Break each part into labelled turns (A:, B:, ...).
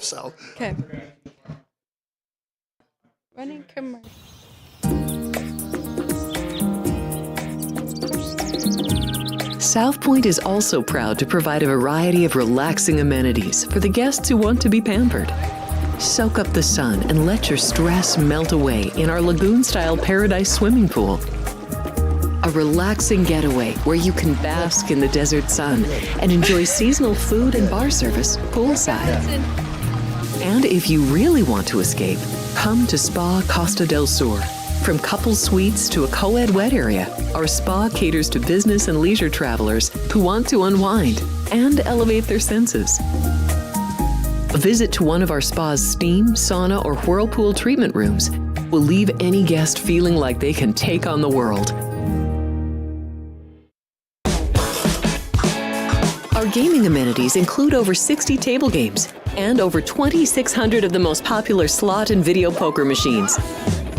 A: So.
B: Okay. Running commercial.
C: South Point is also proud to provide a variety of relaxing amenities for the guests who want to be pampered. Soak up the sun and let your stress melt away in our lagoon-style paradise swimming pool. A relaxing getaway where you can bask in the desert sun and enjoy seasonal food and bar service poolside. And if you really want to escape, come to Spa Costa del Sur. From couple suites to a co-ed wet area, our spa caters to business and leisure travelers who want to unwind and elevate their senses. A visit to one of our spa's steam, sauna, or whirlpool treatment rooms will leave any guest feeling like they can take on the world. Our gaming amenities include over 60 table games and over 2,600 of the most popular slot and video poker machines.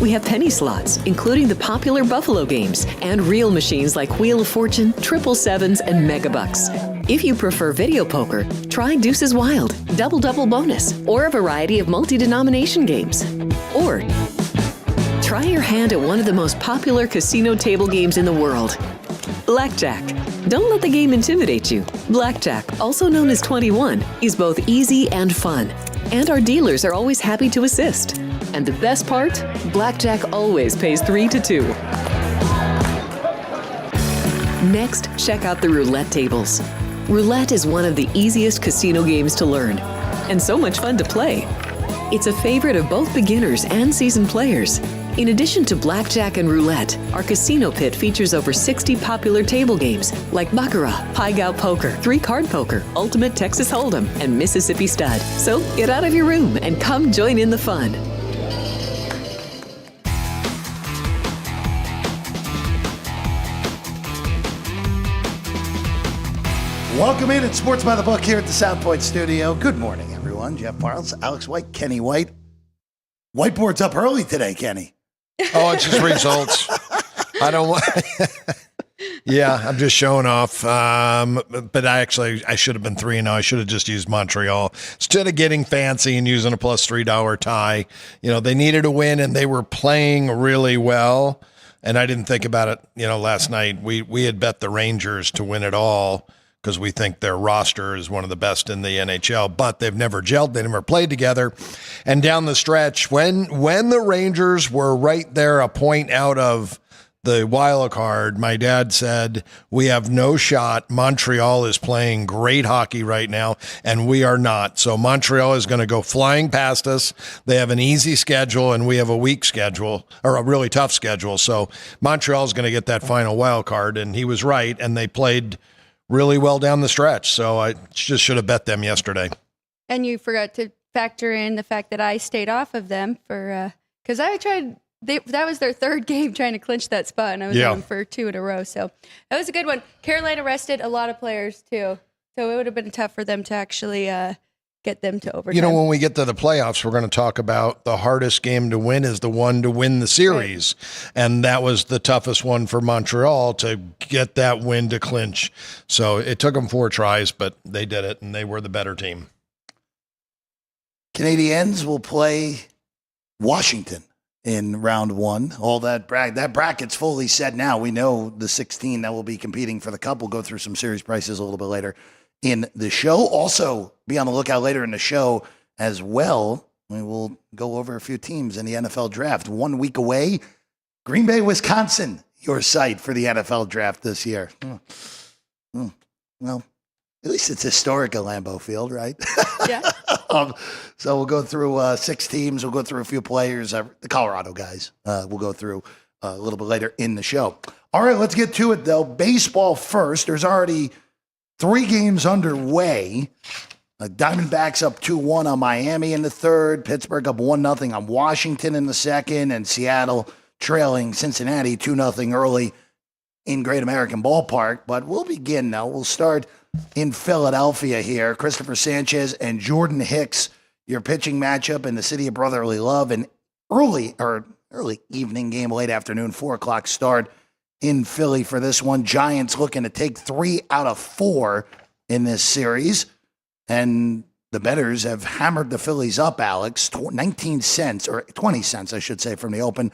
C: We have penny slots, including the popular Buffalo games, and real machines like Wheel of Fortune, Triple Sevens, and Megabucks. If you prefer video poker, try Deuces Wild, Double Double Bonus, or a variety of multi-denomination games. Or try your hand at one of the most popular casino table games in the world, Blackjack. Don't let the game intimidate you. Blackjack, also known as 21, is both easy and fun. And our dealers are always happy to assist. And the best part? Blackjack always pays 3 to 2. Next, check out the roulette tables. Roulette is one of the easiest casino games to learn, and so much fun to play. It's a favorite of both beginners and seasoned players. In addition to blackjack and roulette, our casino pit features over 60 popular table games like Baccarat, Pai-Gow Poker, 3-Card Poker, Ultimate Texas Hold'em, and Mississippi Stud. So get out of your room and come join in the fun.
A: Welcome in at Sports by the Book here at the South Point Studio. Good morning, everyone. Jeff Parles, Alex White, Kenny White. Whiteboard's up early today, Kenny.
D: Oh, it's just results. I don't want. Yeah, I'm just showing off. But I should have been 3-0. I should have just used Montreal instead of getting fancy and using a plus $3 tie. You know, they needed a win and they were playing really well. And I didn't think about it. You know, last night we had bet the Rangers to win it all, because we think their roster is one of the best in the NHL, but they've never gelled. They never played together. And down the stretch, when the Rangers were right there, a point out of the wild card, my dad said, we have no shot. Montreal is playing great hockey right now, and we are not. So Montreal is going to go flying past us. They have an easy schedule, and we have a weak schedule, or a really tough schedule. So Montreal is going to get that final wild card, and he was right, and they played really well down the stretch. So I just should have bet them yesterday.
B: And you forgot to factor in the fact that I stayed off of them for because I tried. That was their third game trying to clinch that spot, and I was on them for 2 in a row. So that was a good one. Carolina rested a lot of players too, so it would have been tough for them to actually get them to overtime.
D: You know, when we get to the playoffs, we're going to talk about the hardest game to win is the one to win the series. Right. And that was the toughest one for Montreal to get that win to clinch. So it took them 4 tries, but they did it, and they were the better team.
A: Canadiens will play Washington in round 1. All that bracket's fully set now. We know the 16 that will be competing for the cup. We'll go through some series prices a little bit later in the show. Also, be on the lookout later in the show as well. We will go over a few teams in the NFL draft. 1 week away, Green Bay, Wisconsin, your site for the NFL draft this year. Well, at least it's historic at Lambeau Field, right?
B: Yeah.
A: So we'll go through 6 teams. We'll go through a few players, the Colorado guys. We'll go through a little bit later in the show. All right, let's get to it, though. Baseball first. There's already 3 games underway. Diamondbacks up 2-1 on Miami in the third. Pittsburgh up 1-0 on Washington in the second. And Seattle trailing Cincinnati 2-0 early in Great American Ballpark. But we'll begin now. We'll start in Philadelphia here. Christopher Sanchez and Jordan Hicks, your pitching matchup in the city of brotherly love. An early evening game, late afternoon, 4 o'clock start in Philly for this one. Giants looking to take 3 out of 4 in this series. And the bettors have hammered the Phillies up, Alex, 19 cents, or 20 cents, I should say, from the open,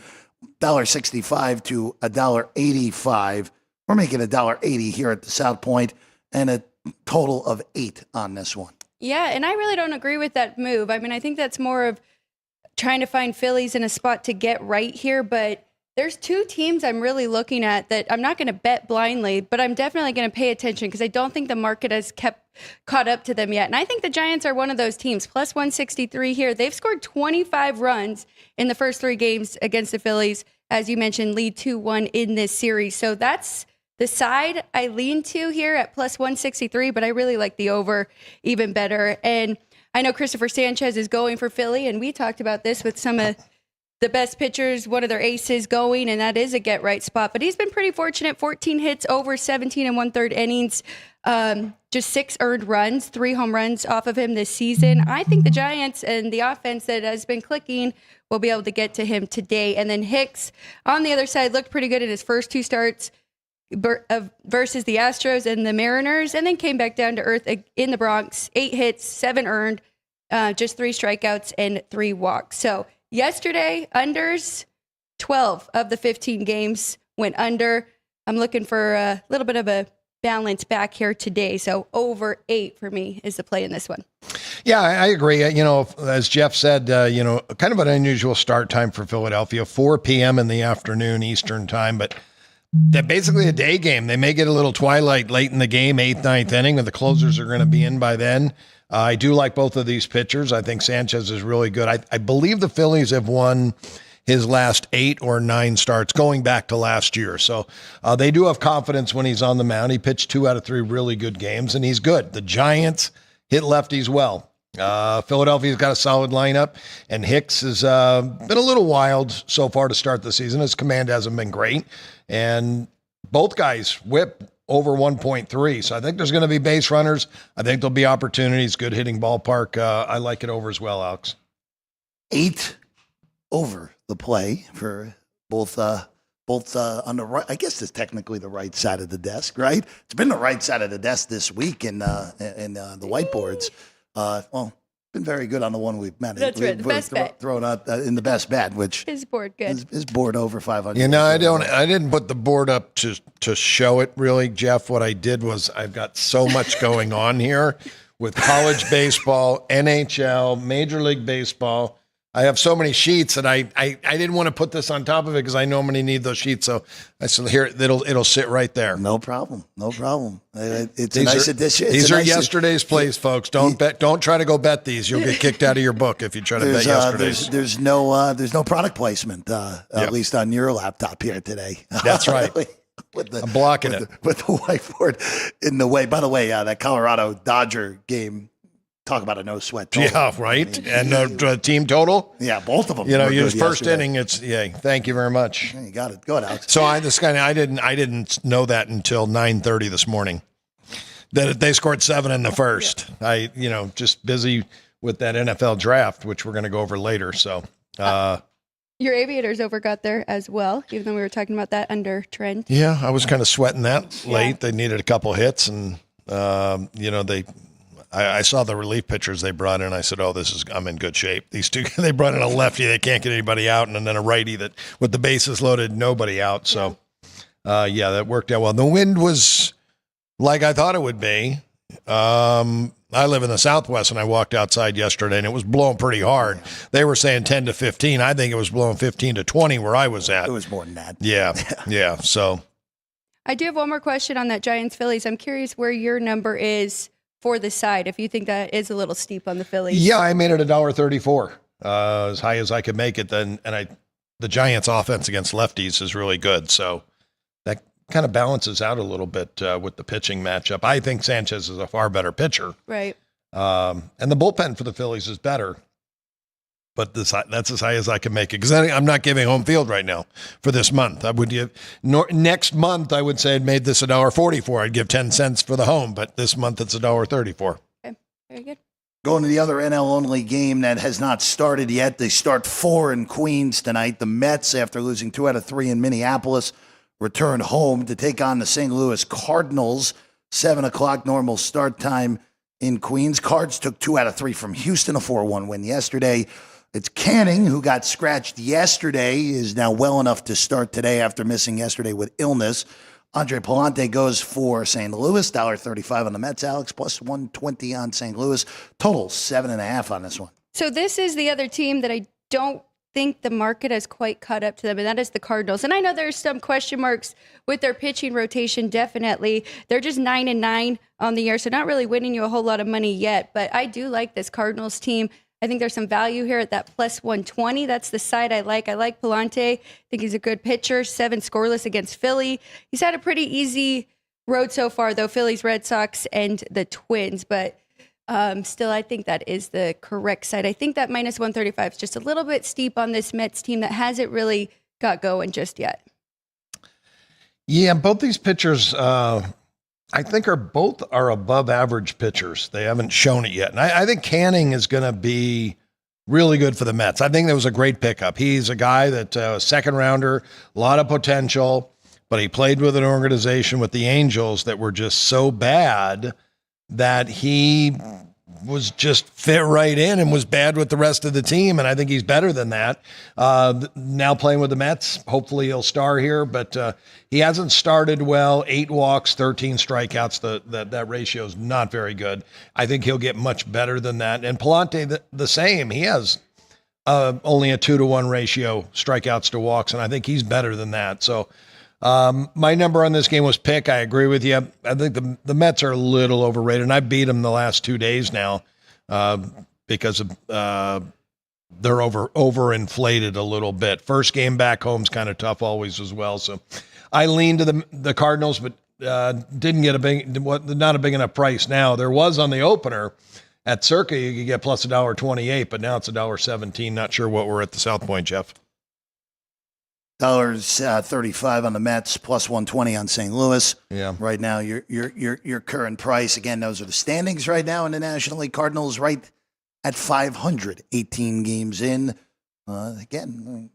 A: $1.65 to $1.85. We're making $1.80 here at the South Point, and a total of 8 on this one.
B: Yeah, and I really don't agree with that move. I mean, I think that's more of trying to find Phillies in a spot to get right here, but there's 2 teams I'm really looking at that I'm not going to bet blindly, but I'm definitely going to pay attention because I don't think the market has caught up to them yet. And I think the Giants are one of those teams, plus 163 here. They've scored 25 runs in the first 3 games against the Phillies. As you mentioned, lead 2-1 in this series. So that's the side I lean to here at plus 163, but I really like the over even better. And I know Christopher Sanchez is going for Philly, and we talked about this with some of the best pitchers, one of their aces going, and that is a get-right spot. But he's been pretty fortunate, 14 hits over 17 and 1/3 innings, just 6 earned runs, 3 home runs off of him this season. I think the Giants and the offense that has been clicking will be able to get to him today. And then Hicks, on the other side, looked pretty good in his first 2 starts versus the Astros and the Mariners, and then came back down to earth in the Bronx. 8 hits, 7 earned, just 3 strikeouts and 3 walks. So yesterday, unders, 12 of the 15 games went under. I'm looking for a little bit of a balance back here today. So over 8 for me is the play in this one.
D: Yeah, I agree. As Jeff said, kind of an unusual start time for Philadelphia, 4 p.m. in the afternoon Eastern time, but they're basically a day game. They may get a little twilight late in the game, 8th, 9th inning, and the closers are going to be in by then. I do like both of these pitchers. I think Sanchez is really good. I believe the Phillies have won his last 8 or 9 starts going back to last year. So they do have confidence when he's on the mound. He pitched 2 out of 3 really good games, and he's good. The Giants hit lefties well. Philadelphia's got a solid lineup, and Hicks has been a little wild so far to start the season. His command hasn't been great, and both guys whip over 1.3. So I think there's going to be base runners. I think there'll be opportunities. Good hitting ballpark. I like it over as well, Alex.
A: 8 over the play for both on the right. I guess it's technically the right side of the desk, right? It's been the right side of the desk this week in the whiteboards. Been very good on the one we've met.
B: That's right. The best bet.
A: Thrown out in the best bet, which
B: his board good.
A: His board over 500.
D: I didn't put the board up to show it really, Jeff. What I did was I've got so much going on here with college baseball, NHL, Major League Baseball. I have so many sheets, and I didn't want to put this on top of it because I know I'm going to need those sheets. So I said, here, it'll sit right there.
A: No problem. It's a nice addition.
D: These are yesterday's plays, folks. Don't try to go bet these. You'll get kicked out of your book if you try to bet yesterday's.
A: There's no product placement, at least on your laptop here today.
D: That's right. I'm blocking it
A: with the whiteboard in the way. By the way, that Colorado Dodger game. Talk about a no sweat total.
D: Yeah, right. And the team total.
A: Yeah, both of them.
D: His first inning. Thank you very much.
A: Yeah, you got it. Go ahead, Alex.
D: So I didn't know that until 9:30 this morning. That they scored 7 in the first. Yeah. Just busy with that NFL draft, which we're going to go over later. So.
B: Your Aviators overgot there as well, even though we were talking about that under trend.
D: Yeah, I was kind of sweating that late. They needed a couple hits, and I saw the relief pitchers they brought in. I said, I'm in good shape. These two, they brought in a lefty that can't get anybody out, and then a righty that with the bases loaded, nobody out. So, that worked out well. The wind was like I thought it would be. I live in the Southwest, and I walked outside yesterday, and it was blowing pretty hard. They were saying 10 to 15. I think it was blowing 15 to 20 where I was at.
A: It was more than that.
D: Yeah. So
B: I do have one more question on that Giants-Phillies. I'm curious where your number is for the side, if you think that is a little steep on the Phillies.
D: Yeah, I made it $1.34, as high as I could make it. Then, the Giants' offense against lefties is really good, so that kind of balances out a little bit with the pitching matchup. I think Sanchez is a far better pitcher,
B: right?
D: And the bullpen for the Phillies is better, but that's as high as I can make it because I'm not giving home field right now for this month. I would give next month. I would say I'd made this $1.44. I'd give 10 cents for the home, but this month it's $1.34.
B: Okay, very good.
A: Going to the other NL only game that has not started yet. They start 4 in Queens tonight. The Mets, after losing 2 out of 3 in Minneapolis, return home to take on the St. Louis Cardinals. 7:00 normal start time in Queens. Cards took 2 out of 3 from Houston, a 4-1 win yesterday. It's Canning, who got scratched yesterday, is now well enough to start today after missing yesterday with illness. Andre Palante goes for St. Louis, $1.35 on the Mets, Alex, plus 120 on St. Louis. Total 7.5 on this one.
B: So this is the other team that I don't think the market has quite caught up to them, and that is the Cardinals. And I know there's some question marks with their pitching rotation, definitely. They're just 9-9 on the year, so not really winning you a whole lot of money yet. But I do like this Cardinals team. I think there's some value here at that plus 120. That's the side I like. I like Palante. I think he's a good pitcher. 7 scoreless against Philly. He's had a pretty easy road so far, though. Phillies, Red Sox, and the Twins. But still, I think that is the correct side. I think that minus 135 is just a little bit steep on this Mets team that hasn't really got going just yet.
D: Yeah, both these pitchers, I think both are above average pitchers. They haven't shown it yet. And I think Canning is going to be really good for the Mets. I think that was a great pickup. He's a guy that second rounder, a lot of potential, but he played with an organization with the Angels that were just so bad that he was just fit right in and was bad with the rest of the team. And I think he's better than that. Now playing with the Mets, hopefully he'll star here, but he hasn't started well. 8 walks, 13 strikeouts. That ratio is not very good. I think he'll get much better than that. And Palante, the same. He has only a 2-to-1 ratio, strikeouts to walks, and I think he's better than that. So my number on this game was pick. I agree with you. I think the Mets are a little overrated, and I beat them the last 2 days now because of they're overinflated a little bit. First game back home's kind of tough always as well. So I leaned to the Cardinals, but didn't get not a big enough price now. There was on the opener at Circa, you could get plus $1.28, but now it's $1.17. Not sure what we're at the South Point, Jeff.
A: $35 on the Mets, plus 120 on St. Louis.
D: Yeah.
A: Right now, your current price. Again, those are the standings right now in the National League. Cardinals right at 500, 18 games in. Again,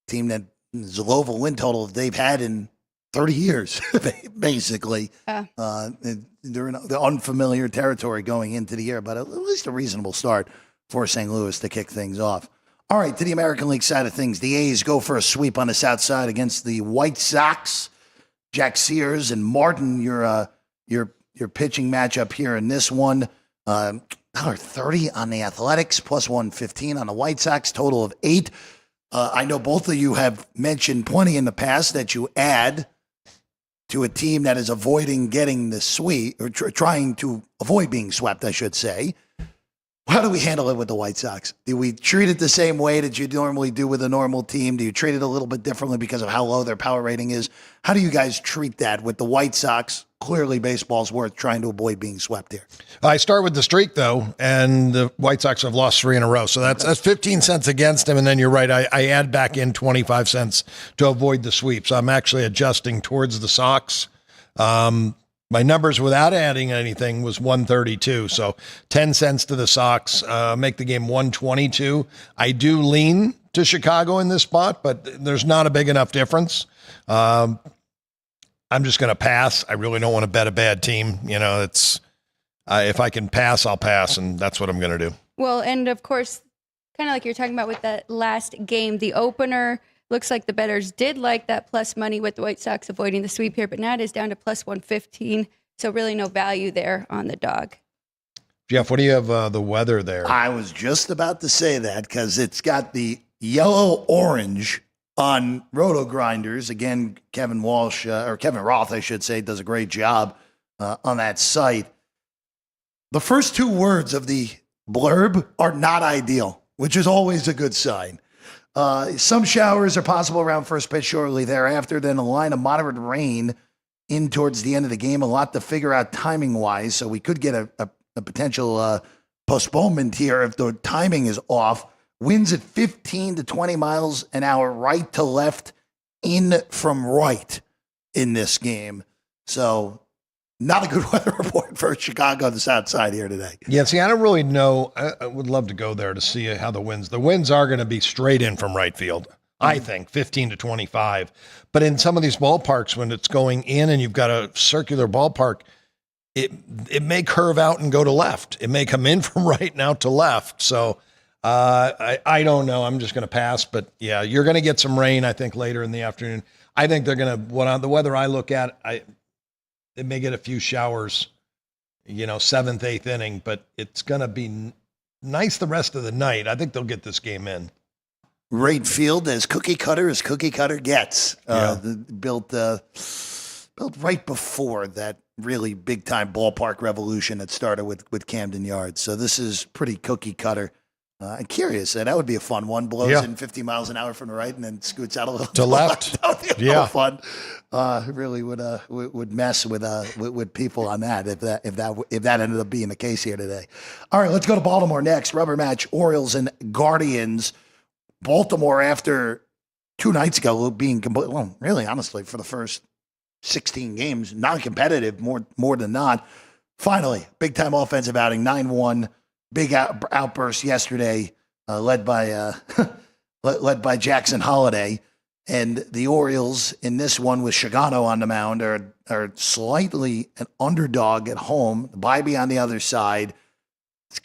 A: team that is the lowest win total they've had in 30 years, basically. They're in the unfamiliar territory going into the year, but at least a reasonable start for St. Louis to kick things off. All right, to the American League side of things, the A's go for a sweep on the south side against the White Sox. Jack Sears and Martin, your pitching matchup here in this one. $1.30 on the Athletics, plus 115 on the White Sox, total of 8. I know both of you have mentioned plenty in the past that you add to a team that is avoiding getting the sweep, or trying to avoid being swept, I should say. How do we handle it with the White Sox? Do we treat it the same way that you normally do with a normal team? Do you treat it a little bit differently because of how low their power rating is? How do you guys treat that with the White Sox? Clearly, baseball's worth trying to avoid being swept here.
D: I start with the streak, though, and the White Sox have lost 3 in a row. So that's 15 cents against them, and then you're right. I add back in 25 cents to avoid the sweep. So I'm actually adjusting towards the Sox. My numbers without adding anything was 132. So 10 cents to the Sox, make the game 122. I do lean to Chicago in this spot, but there's not a big enough difference. I'm just going to pass. I really don't want to bet a bad team. You know, it's if I can pass, I'll pass, and that's what I'm going to do.
B: Well, and of course, kind of like you're talking about with that last game, the opener, looks like the bettors did like that plus money with the White Sox avoiding the sweep here, but now it is down to plus 115, so really no value there on the dog.
D: Jeff, what do you have the weather there?
A: I was just about to say that because it's got the yellow-orange on Roto Grinders. Again, Kevin Roth, I should say, does a great job on that site. The first 2 words of the blurb are not ideal, which is always a good sign. Some showers are possible around first pitch shortly thereafter, then a line of moderate rain in towards the end of the game. A lot to figure out timing-wise, so we could get a potential postponement here if the timing is off. Winds at 15 to 20 miles an hour, right to left, in from right in this game. So not a good weather report for Chicago on the south side here today.
D: Yeah, see, I don't really know. I would love to go there to see how the winds are going to be straight in from right field. I think 15 to 25. But in some of these ballparks, when it's going in and you've got a circular ballpark, it may curve out and go to left. It may come in from right now to left. So I don't know. I'm just going to pass. But yeah, you're going to get some rain, I think, later in the afternoon. I think they're going to, the weather I look at, they may get a few showers, 7th, 8th inning, but it's going to be nice the rest of the night. I think they'll get this game in.
A: Right field as cookie cutter gets. Built right before that really big time ballpark revolution that started with Camden Yards. So this is pretty cookie cutter. I'm curious. That would be a fun one. Blows in 50 miles an hour from the right and then scoots out a little
D: to left.
A: That would be a little fun. Really would mess with people on that if that ended up being the case here today. All right, let's go to Baltimore next. Rubber match: Orioles and Guardians. Baltimore, after 2 nights ago, being really honestly for the first 16 games, non-competitive more than not. Finally, big time offensive outing, 9-1. Big outburst yesterday, led by Jackson Holiday, and the Orioles in this one with Shigano on the mound are slightly an underdog at home. The Bybee on the other side. It's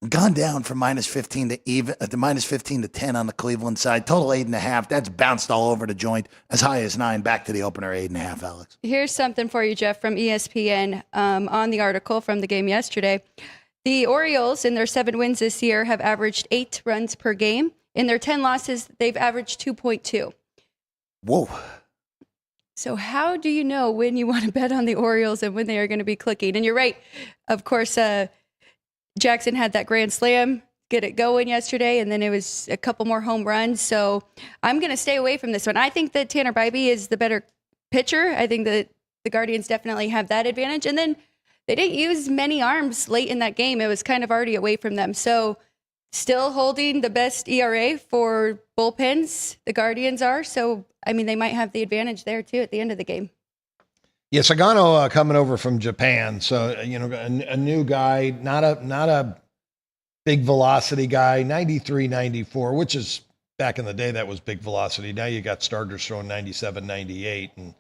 A: gone down from -15 to even to -15 to 10 on the Cleveland side. Total 8.5. That's bounced all over the joint as high as 9. Back to the opener 8.5. Alex.
B: Here's something for you, Jeff, from ESPN on the article from the game yesterday. The Orioles, in their 7 wins this year, have averaged 8 runs per game. In their 10 losses, they've averaged 2.2.
A: Whoa.
B: So how do you know when you want to bet on the Orioles and when they are going to be clicking? And you're right. Of course, Jackson had that grand slam, get it going yesterday, and then it was a couple more home runs. So I'm going to stay away from this one. I think that Tanner Bybee is the better pitcher. I think that the Guardians definitely have that advantage. And then they didn't use many arms late in that game. It was kind of already away from them. So still holding the best ERA for bullpens, the Guardians are. So, I mean, they might have the advantage there, too, at the end of the game.
D: Yeah, Sagano coming over from Japan. So, a new guy, not a big velocity guy, 93, 94, which is back in the day, that was big velocity. Now you got starters throwing 97, 98, and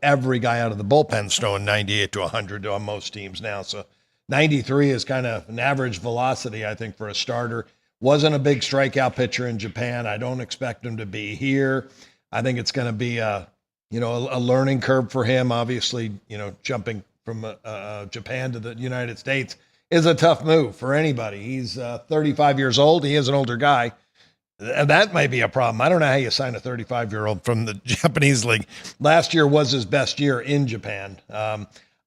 D: every guy out of the bullpen's throwing 98 to 100 on most teams now. So 93 is kind of an average velocity, I think, for a starter. Wasn't a big strikeout pitcher in Japan. I don't expect him to be here. I think it's going to be a learning curve for him. Obviously, jumping from Japan to the United States is a tough move for anybody. He's 35 years old. He is an older guy. That might be a problem. I don't know how you sign a 35-year-old from the Japanese league. Last year was his best year in Japan.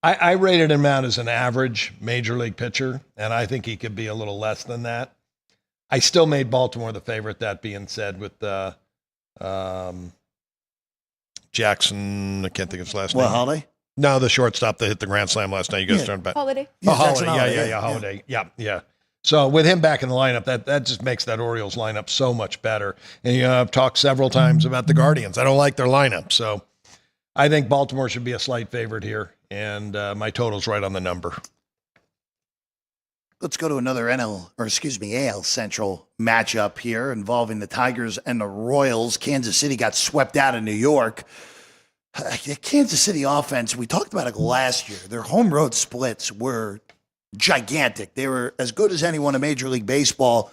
D: I rated him out as an average major league pitcher, and I think he could be a little less than that. I still made Baltimore the favorite, that being said, with Jackson. I can't think of his last name.
A: Holiday?
D: No, the shortstop that hit the grand slam last night. You guys turned back.
B: Holiday.
D: Holiday. Holiday. Yeah. So with him back in the lineup, that just makes that Orioles lineup so much better. And I've talked several times about the Guardians. I don't like their lineup. So I think Baltimore should be a slight favorite here. And my total's right on the number.
A: Let's go to another AL Central matchup here involving the Tigers and the Royals. Kansas City got swept out of New York. Kansas City offense, we talked about it last year. Their home road splits were gigantic. They were as good as anyone in Major League Baseball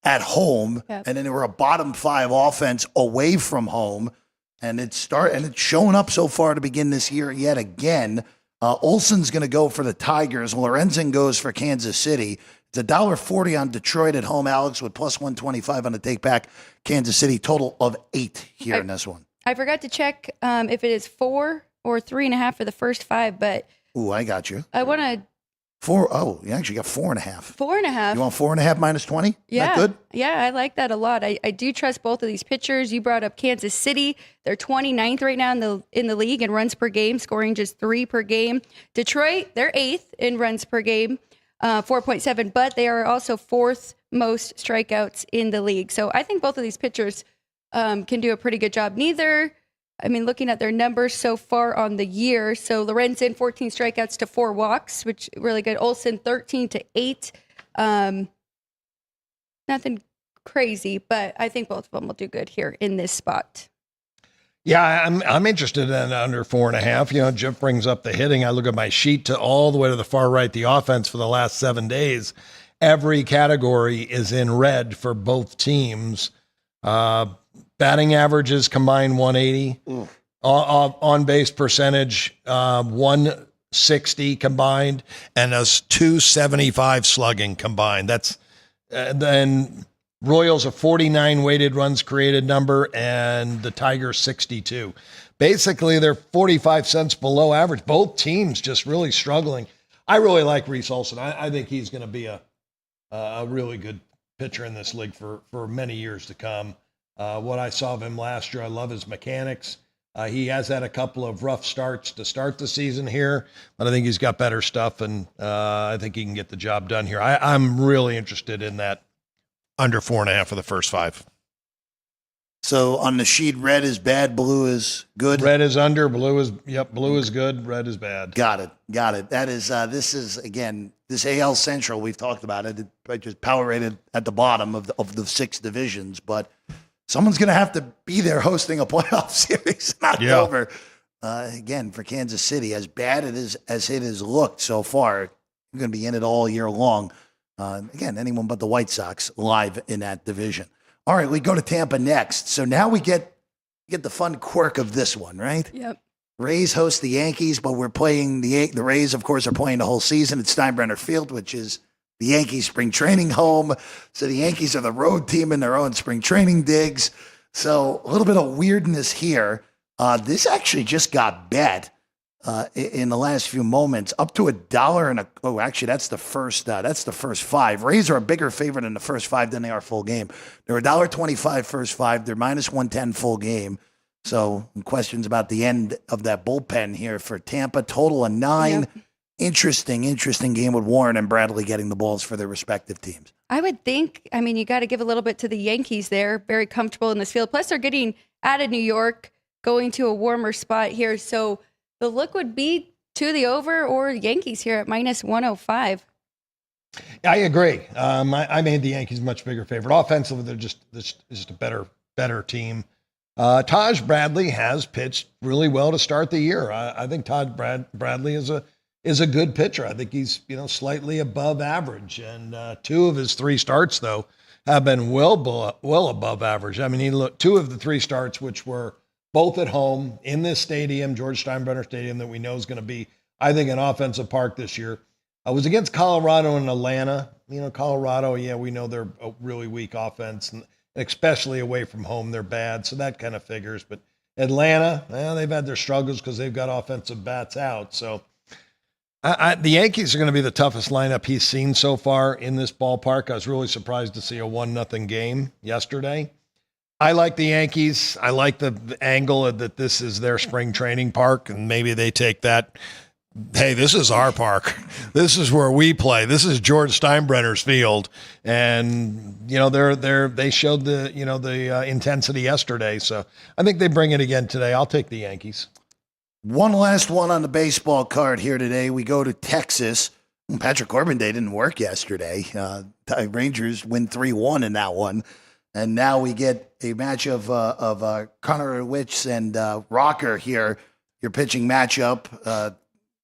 A: at home, and then they were a bottom 5 offense away from home. And it's showing up so far to begin this year yet again. Olsen's going to go for the Tigers. Lorenzen goes for Kansas City. It's $1.40 on Detroit at home, Alex, with plus 125 on the take back. Kansas City, total of 8 here in this one.
B: I forgot to check if it is 4 or 3.5 for the first 5, but
A: I got you.
B: I want to
A: 4. Oh, you actually got 4.5.
B: 4.5.
A: You want 4.5 minus 20?
B: Yeah.
A: That good?
B: Yeah, I like that a lot. I do trust both of these pitchers. You brought up Kansas City. They're 29th right now in the league in runs per game, scoring just 3 per game. Detroit, they're 8th in runs per game, 4.7, but they are also 4th most strikeouts in the league. So I think both of these pitchers can do a pretty good job. Looking at their numbers so far on the year, so Lorenzen, 14 strikeouts to 4 walks, which really good. Olsen, 13 to 8. Nothing crazy, but I think both of them will do good here in this spot.
D: Yeah, I'm interested in under 4.5. Jeff brings up the hitting. I look at my sheet to all the way to the far right, the offense for the last 7 days. Every category is in red for both teams. Batting averages combined 180. On base percentage 160 combined, and a 275 slugging combined. That's then Royals a 49 weighted runs created number, and the Tigers 62. Basically, they're 45 cents below average. Both teams just really struggling. I really like Reese Olson. I think he's going to be a really good pitcher in this league for many years to come. What I saw of him last year, I love his mechanics. He has had a couple of rough starts to start the season here, but I think he's got better stuff, and I think he can get the job done here. I'm really interested in that under 4.5 for the first 5.
A: So on the sheet, red is bad, blue is good.
D: Red is under, blue is good, red is bad.
A: Got it. That is this is again this AL Central. We've talked about it. It just power rated at the bottom of the 6 divisions, but someone's going to have to be there hosting a playoff series in October. Again, for Kansas City, as bad as it has looked so far, you're going to be in it all year long. Again, anyone but the White Sox live in that division. All right, we go to Tampa next. So now we get the fun quirk of this one, right?
B: Yep.
A: Rays host the Yankees, but we're playing the Rays, of course, are playing the whole season at Steinbrenner Field, which is the Yankees spring training home. So the Yankees are the road team in their own spring training digs. So a little bit of weirdness here. This actually just got bet in the last few moments up to $1 and actually that's the first 5. Rays are a bigger favorite in the first 5 than they are full game. They're $1.25 first 5. They're -110 full game. So questions about the end of that bullpen here for Tampa. Total of 9. Yep. Interesting game with Warren and Bradley getting the balls for their respective teams.
B: I would think, you got to give a little bit to the Yankees there. Very comfortable in this field. Plus, they're getting out of New York, going to a warmer spot here. So the look would be to the over or Yankees here at -105.
D: I agree. I made the Yankees much bigger favorite. Offensively, they're just a better team. Taj Bradley has pitched really well to start the year. I think Todd Bradley is a good pitcher. I think he's slightly above average, and 2 of his 3 starts though have been well above average. He looked 2 of the 3 starts, which were both at home in this stadium, George Steinbrenner Stadium, that we know is going to be, I think, an offensive park this year. I was against Colorado and Atlanta. Colorado, we know they're a really weak offense, and especially away from home, they're bad. So that kind of figures. But Atlanta, they've had their struggles because they've got offensive bats out. So the Yankees are going to be the toughest lineup he's seen so far in this ballpark. I was really surprised to see a 1-0 game yesterday. I like the Yankees. I like the angle that this is their spring training park, and maybe they take that. Hey, this is our park. This is where we play. This is George Steinbrenner's field, and they showed the intensity yesterday. So I think they bring it again today. I'll take the Yankees.
A: One last one on the baseball card here today. We go to Texas. Patrick Corbin Day didn't work yesterday. The Rangers win 3-1 in that one. And now we get a match of Connor Witch and Rocker here. Your pitching matchup.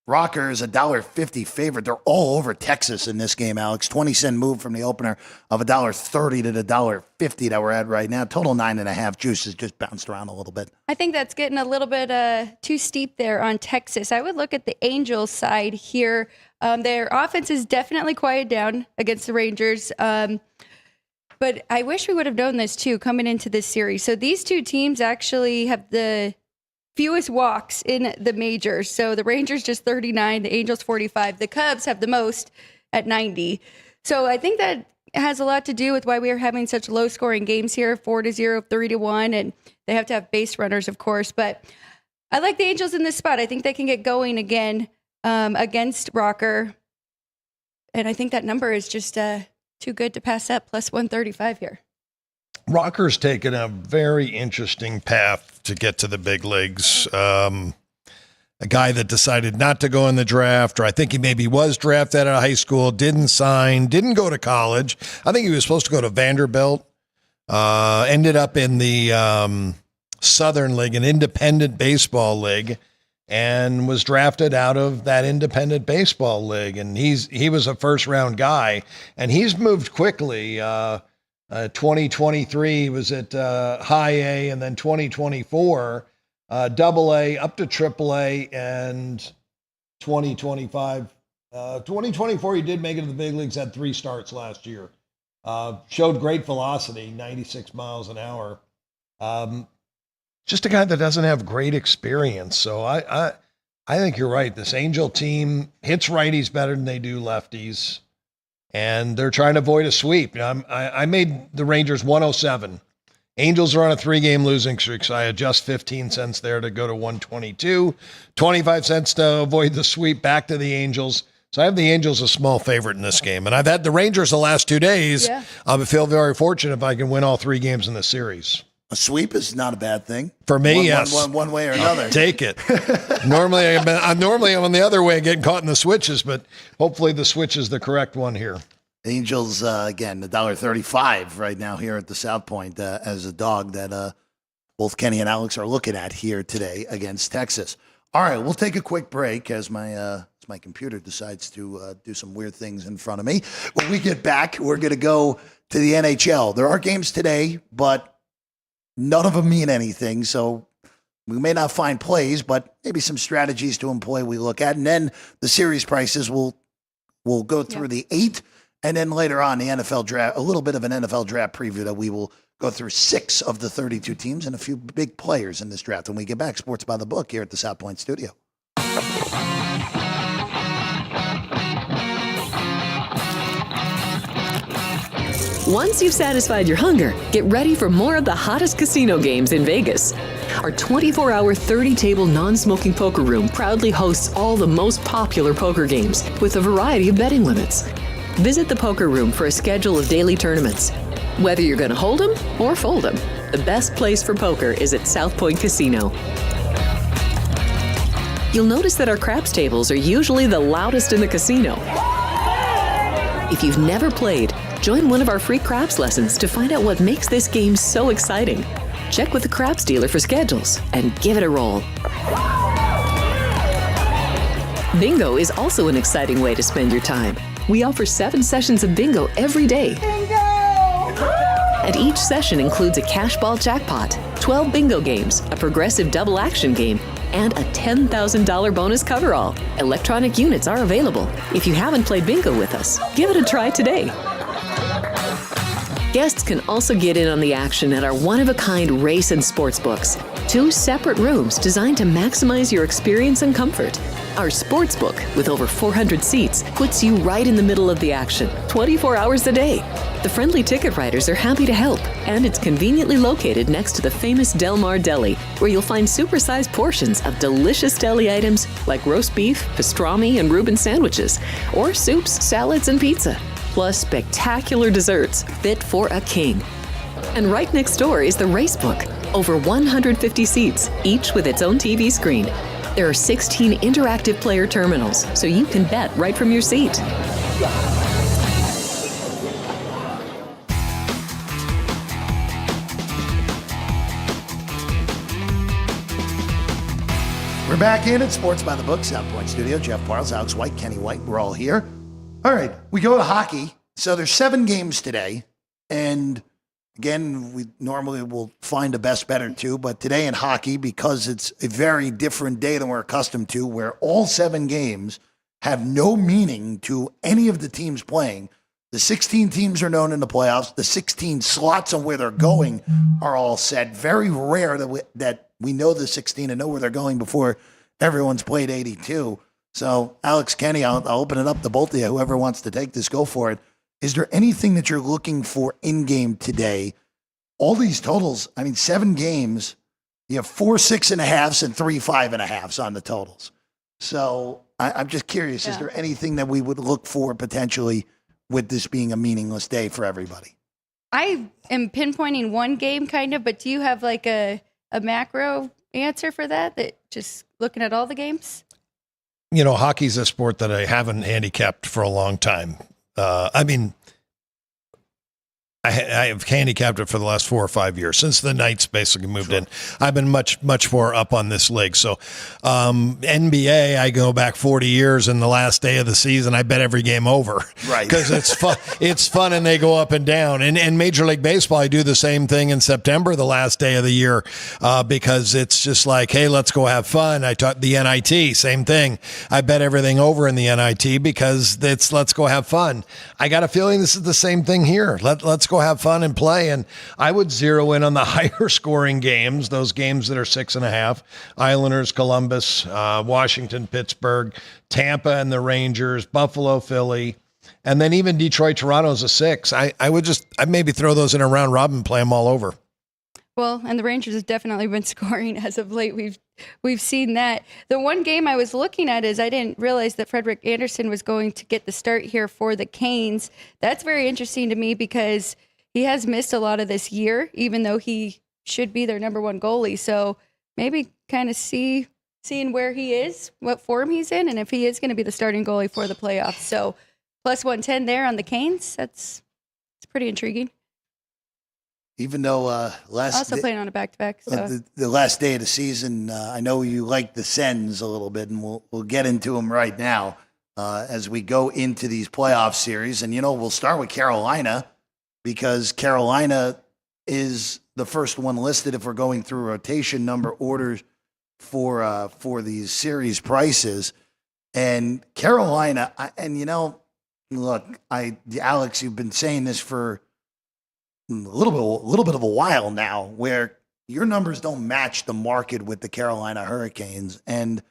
A: Rocker is $1.50 favorite. They're all over Texas in this game, Alex. 20-cent move from the opener of $1.30 to the $1.50 that we're at right now. Total 9.5. Juices just bounced around a little bit.
B: I think that's getting a little bit too steep there on Texas. I would look at the Angels side here. Their offense is definitely quieted down against the Rangers. But I wish we would have known this, too, coming into this series. So these 2 teams actually have the fewest walks in the majors. So the Rangers just 39, the Angels 45. The Cubs have the most at 90. So I think that has a lot to do with why we are having such low-scoring games here, 4-0, 3-1, and they have to have base runners, of course. But I like the Angels in this spot. I think they can get going again against Rocker. And I think that number is just too good to pass up, plus 135 here.
D: Rocker's taken a very interesting path to get to the big leagues. A guy that decided not to go in the draft, or I think he maybe was drafted out of high school, didn't sign, didn't go to college. I think he was supposed to go to Vanderbilt. Ended up in the Southern League, an independent baseball league, and was drafted out of that independent baseball league. And he was a first-round guy, and he's moved quickly. 2023 he was at high A, and then 2024 double A up to triple A, and 2025 2024 he did make it to the big leagues, had 3 starts last year. Showed great velocity, 96 miles an hour. Just a guy that doesn't have great experience. So I think you're right. This Angel team hits righties better than they do lefties, and they're trying to avoid a sweep. I made the Rangers 107. Angels are on a 3-game losing streak, so I adjust 15 cents there to go to 122. 25 cents to avoid the sweep, back to the Angels. So I have the Angels a small favorite in this game. And I've had the Rangers the last 2 days.
B: Yeah.
D: I feel very fortunate if I can win all 3 games in the series.
A: A sweep is not a bad thing.
D: For me, yes.
A: One way or another.
D: Take it. Normally I'm on the other way, getting caught in the switches, but hopefully the switch is the correct one here.
A: Angels, again, $1.35 right now here at the South Point as a dog that both Kenny and Alex are looking at here today against Texas. All right, we'll take a quick break as my computer decides to do some weird things in front of me. When we get back, we're going to go to the NHL. There are games today, but none of them mean anything, so we may not find plays, but maybe some strategies to employ we look at. And then the series prices will go through the 8, and then later on the NFL draft, a little bit of an NFL draft preview that we will go through 6 of the 32 teams and a few big players in this draft when we get back. Sports by the Book here at the South Point studio.
C: Once you've satisfied your hunger, get ready for more of the hottest casino games in Vegas. Our 24-hour, 30-table non-smoking poker room proudly hosts all the most popular poker games with a variety of betting limits. Visit the poker room for a schedule of daily tournaments. Whether you're going to hold 'em or fold 'em, the best place for poker is at South Point Casino. You'll notice that our craps tables are usually the loudest in the casino. If you've never played, join one of our free craps lessons to find out what makes this game so exciting. Check with the craps dealer for schedules and give it a roll. Bingo is also an exciting way to spend your time. We offer 7 sessions of bingo every day. Bingo! And each session includes a cash ball jackpot, 12 bingo games, a progressive double action game, and a $10,000 bonus coverall. Electronic units are available. If you haven't played bingo with us, give it a try today. Guests can also get in on the action at our one-of-a-kind race and sports books, 2 separate rooms designed to maximize your experience and comfort. Our sports book, with over 400 seats, puts you right in the middle of the action, 24 hours a day. The friendly ticket writers are happy to help, and it's conveniently located next to the famous Del Mar Deli, where you'll find supersized portions of delicious deli items like roast beef, pastrami, and Reuben sandwiches, or soups, salads, and pizza, plus spectacular desserts fit for a king. And right next door is the race book, over 150 seats, each with its own TV screen. There are 16 interactive player terminals, so you can bet right from your seat.
A: We're back in at Sports by the Book, South Point Studio. Jeff Parles, Alex White, Kenny White. We're all here. All right, we go to hockey. So there's 7 games today. And again, we normally will find a best bet or 2. But today in hockey, because it's a very different day than we're accustomed to, where all 7 games have no meaning to any of the teams playing. The 16 teams are known in the playoffs. The 16 slots on where they're going are all set. Very rare that we know the 16 and know where they're going before everyone's played 82. So, Alex, Kenny, I'll open it up to both of you. Whoever wants to take this, go for it. Is there anything that you're looking for in-game today? All these totals, 7 games, you have 4 6.5s and 3 5.5s on the totals. So I'm just curious, is there anything that we would look for potentially with this being a meaningless day for everybody?
B: I am pinpointing one game kind of, but do you have like a macro answer for that just looking at all the games?
D: You know, hockey's a sport that I haven't handicapped for a long time. I've handicapped it for the last 4 or 5 years since the Knights basically moved in. I've been much more up on this league. So NBA, I go back 40 years, and the last day of the season, I bet every game over,
A: Right?
D: Because it's fun. It's fun, and they go up and down. And Major League Baseball, I do the same thing in September, the last day of the year, because it's just like, hey, let's go have fun. I taught the NIT, same thing. I bet everything over in the NIT because it's let's go have fun. I got a feeling this is the same thing here. Let's go have fun and play. And I would zero in on the higher scoring games, those games that are 6.5, Islanders, Columbus, Washington, Pittsburgh, Tampa and the Rangers, Buffalo, Philly, and then even Detroit, Toronto's a 6. I'd maybe throw those in a round robin, play them all over.
B: Well, and the Rangers have definitely been scoring as of late. We've seen that. The one game I was looking at is I didn't realize that Frederick Anderson was going to get the start here for the Canes. That's very interesting to me because he has missed a lot of this year, even though he should be their number one goalie. So maybe kind of seeing where he is, what form he's in, and if he is going to be the starting goalie for the playoffs. So plus 110 there on the Canes. It's pretty intriguing.
A: Even though
B: playing on a back-to-back. So.
A: The last day of the season, I know you like the Sens a little bit, and we'll get into them right now as we go into these playoff series. And, we'll start with Carolina because Carolina is the first one listed if we're going through rotation number orders for these series prices. And Carolina, look, Alex, you've been saying this for a little bit of a while now, where your numbers don't match the market with the Carolina Hurricanes, and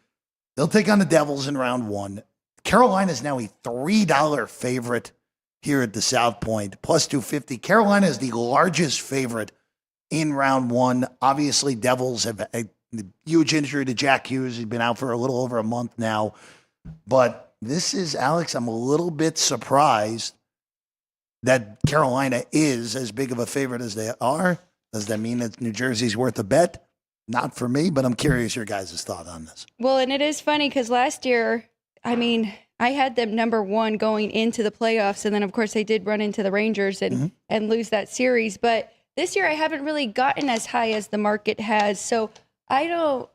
A: they'll take on the Devils in round 1. Carolina is now a $3 favorite here at the South Point, plus 250. Carolina is the largest favorite in round 1. Obviously, Devils have a huge injury to Jack Hughes. He's been out for a little over a month now, but this is, Alex, I'm a little bit surprised that Carolina is as big of a favorite as they are. Does that mean that New Jersey's worth a bet? Not for me, but I'm curious your guys' thought on this.
B: Well, and it is funny because last year, I had them number 1 going into the playoffs, and then, of course, they did run into the Rangers and lose that series. But this year, I haven't really gotten as high as the market has. So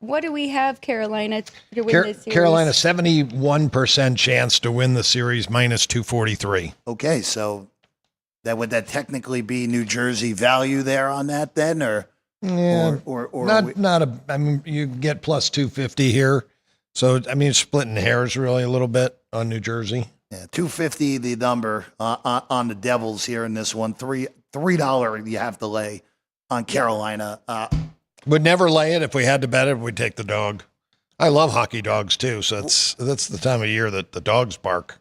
B: what do we have Carolina to win this series?
D: Carolina, 71% chance to win the series, minus 243.
A: Okay, so would that technically be New Jersey value there on that then, or
D: yeah, you get plus 250 here, so splitting hairs really a little bit on New Jersey.
A: Yeah, 250 the number on the Devils here in this one. $3 you have to lay on Carolina.
D: Would never lay it. If we had to bet it, we'd take the dog. I love hockey dogs too, so that's the time of year that the dogs bark.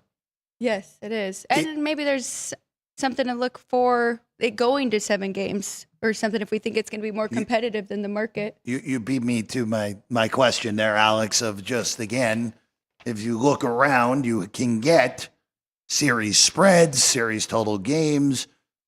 B: Yes, it is, and maybe there's something to look for it going to 7 games or something if we think it's going to be more competitive than the market.
A: You beat me to my question there, Alex, of just, again, if you look around, you can get series spreads, series total games.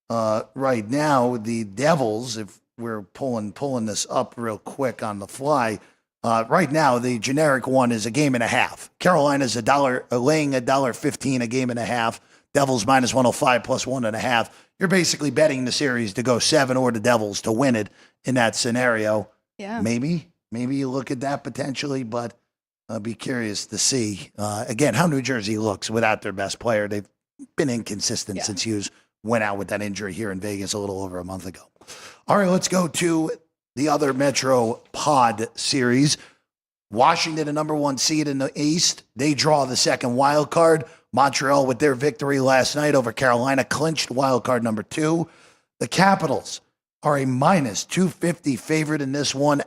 A: Right now, the Devils, if we're pulling this up real quick on the fly, right now, the generic one is a game and a half. Carolina's laying $1.15 a game and a half. Devils minus 105 plus 1.5. You're basically betting the series to go 7 or the Devils to win it in that scenario.
B: Yeah.
A: Maybe you look at that potentially, but I'll be curious to see, again, how New Jersey looks without their best player. They've been inconsistent since Hughes went out with that injury here in Vegas a little over a month ago. All right, let's go to the other Metro Pod series. Washington, a number 1 seed in the East. They draw the second wild card. Montreal, with their victory last night over Carolina, clinched wild card number 2. The Capitals are a minus 250 favorite in this one